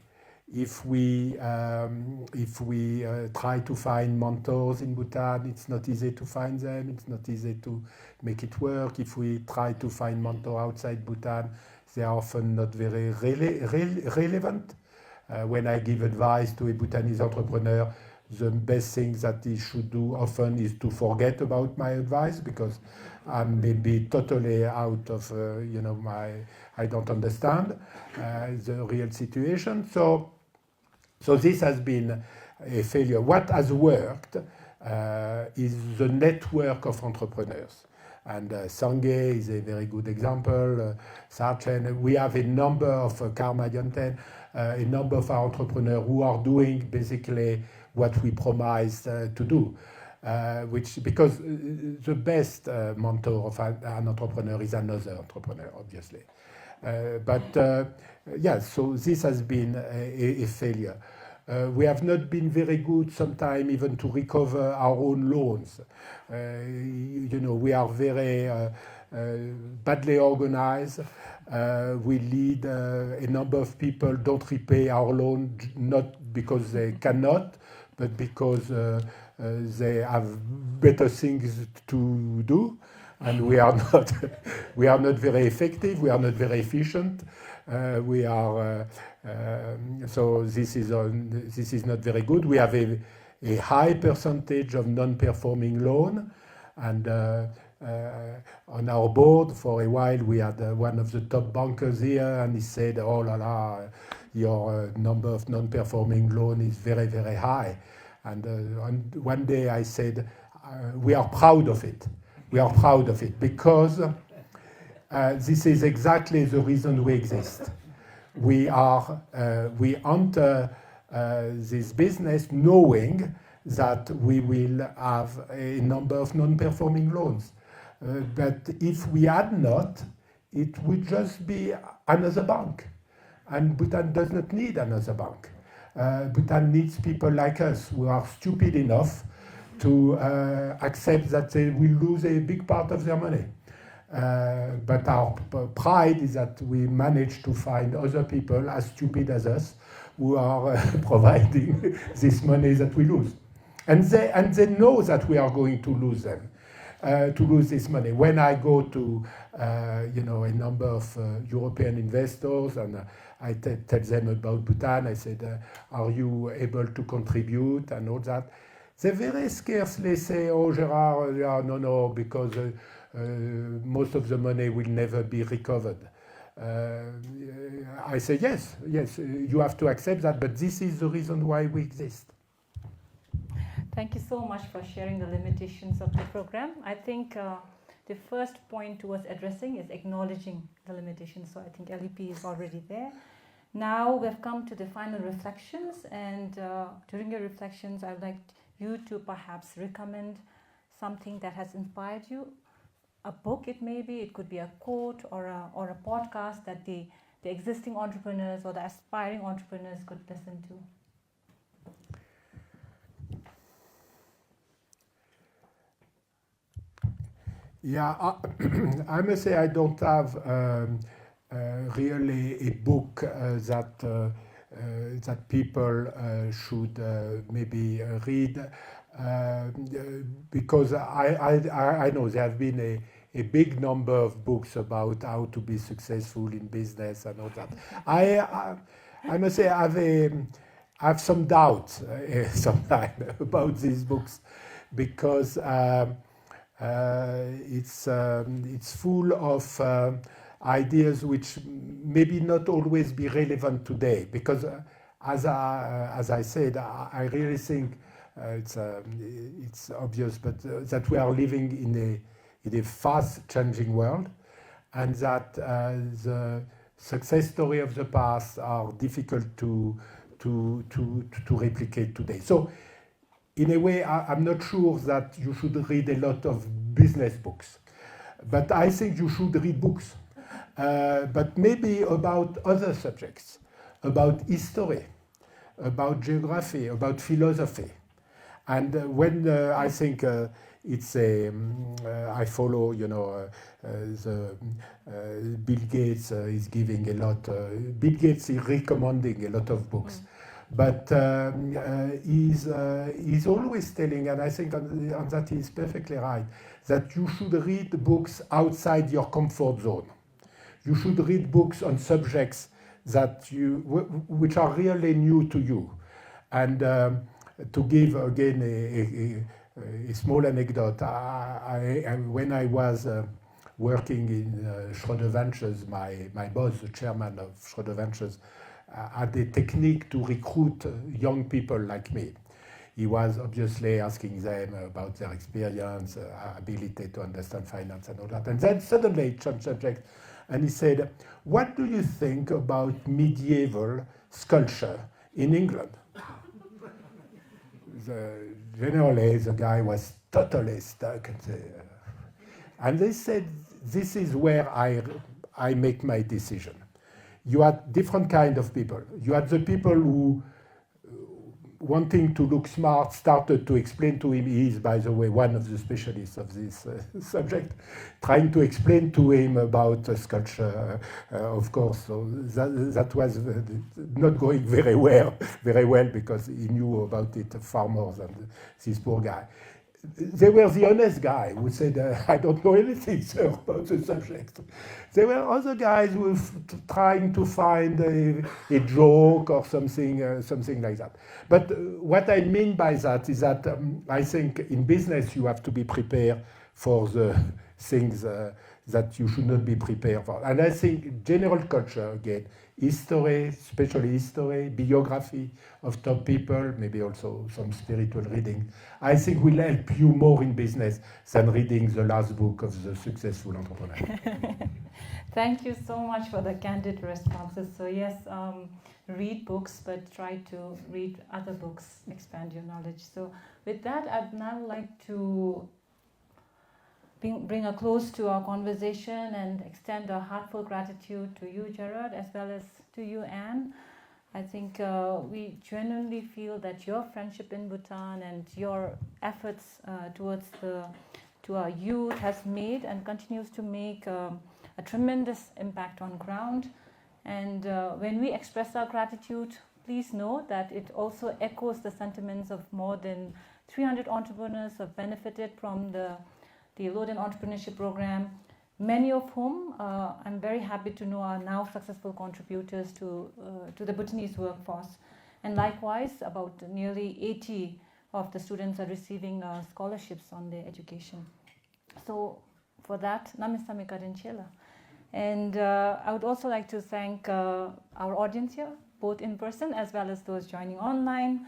If we try to find mentors in Bhutan, it's not easy to find them. It's not easy to make it work. If we try to find mentors outside Bhutan, they are often not very relevant. When I give advice to a Bhutanese entrepreneur, the best thing that he should do often is to forget about my advice, because I'm maybe totally out of, I don't understand the real situation. So this has been a failure. What has worked is the network of entrepreneurs. And Sangay is a very good example. Sarchen, we have a number of Karma Yonten, a number of our entrepreneurs who are doing basically what we promised to do. Which because the best mentor of an entrepreneur is another entrepreneur, obviously. Yeah, so this has been a failure. We have not been very good sometimes even to recover our own loans. You know, we are very badly organized. We lead a number of people don't repay our loan, not because they cannot, but because they have better things to do, and we are not we are not very effective. We are not very efficient. We are so this is not very good. We have a high percentage of non-performing loan, and on our board for a while we had one of the top bankers here, and he said, "Oh la la, your number of non-performing loan is very, very high." And one day I said, "We are proud of it. We are proud of it because this is exactly the reason we exist. We enter this business knowing that we will have a number of non-performing loans. But if we had not, it would just be another bank. And Bhutan does not need another bank. Bhutan needs people like us who are stupid enough to accept that they will lose a big part of their money. But our pride is that we manage to find other people as stupid as us who are providing this money that we lose. And they know that we are going to lose them, to lose this money. When I go to you know, a number of European investors and I tell them about Bhutan, I said, are you able to contribute and all that? They very scarcely say, oh, Gérard, yeah, no, because most of the money will never be recovered. I say, yes, you have to accept that, but this is the reason why we exist. Thank you so much for sharing the limitations of the program. I think the first point towards addressing is acknowledging the limitations. So I think LEP is already there. Now we've come to the final reflections, and during your reflections, I'd like you to perhaps recommend something that has inspired you. A book, it could be a quote or a podcast that the existing entrepreneurs or the aspiring entrepreneurs could listen to. Yeah, I must say I don't have really a book that people should maybe read because I know there have been a big number of books about how to be successful in business and all that. I must say I have some doubts sometimes about these books because it's full of ideas which maybe not always be relevant today. Because as I said, I really think it's obvious, but that we are living in a fast changing world, and that the success story of the past are difficult to replicate today. So in a way, I'm not sure that you should read a lot of business books, but I think you should read books, but maybe about other subjects, about history, about geography, about philosophy. And when I think it's I follow, the Bill Gates is giving a lot. Bill Gates is recommending a lot of books. But he's always telling, and I think on that he's perfectly right, that you should read books outside your comfort zone. You should read books on subjects that which are really new to you. And to give again a small anecdote, when I was working in Schroeder Ventures, my boss, the chairman of Schroeder Ventures, had a technique to recruit young people like me. he was obviously asking them about their experience, ability to understand finance and all that. And then suddenly it changed subject, and he said, "What do you think about medieval sculpture in England?" Generally, the guy was totally stuck. And they said, "This is where I make my decision." You had different kind of people. You had the people who, wanting to look smart, started to explain to him. He is, by the way, one of the specialists of this subject, trying to explain to him about sculpture, of course. So that was not going very well, because he knew about it far more than this poor guy. They were the honest guy who said, "I don't know anything, sir, about the subject." There were other guys who were trying to find a joke or something like that. But what I mean by that is that I think in business you have to be prepared for the things that you should not be prepared for. And I think general culture, again, history, especially history, biography of top people, maybe also some spiritual reading, I think will help you more in business than reading the last book of the successful entrepreneur. Thank you so much for the candid responses. So yes, read books, but try to read other books, expand your knowledge. So with that, I'd now like to bring a close to our conversation and extend a heartfelt gratitude to you, Gérard, as well as to you, Anne. I think we genuinely feel that your friendship in Bhutan and your efforts to our youth has made and continues to make a tremendous impact on ground. And when we express our gratitude, please know that it also echoes the sentiments of more than 300 entrepreneurs who have benefited from the Loden Entrepreneurship Program, many of whom I'm very happy to know are now successful contributors to the Bhutanese workforce. And likewise, about nearly 80 of the students are receiving scholarships on their education. So for that, Namisami Karinchela. And I would also like to thank our audience here, both in person as well as those joining online.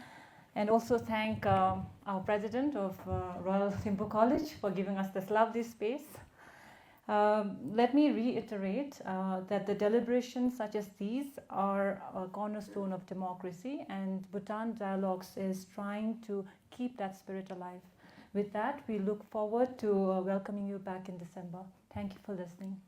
And also thank our president of Royal Thimphu College for giving us this lovely space. Let me reiterate that the deliberations such as these are a cornerstone of democracy, and Bhutan Dialogues is trying to keep that spirit alive. With that, we look forward to welcoming you back in December. Thank you for listening.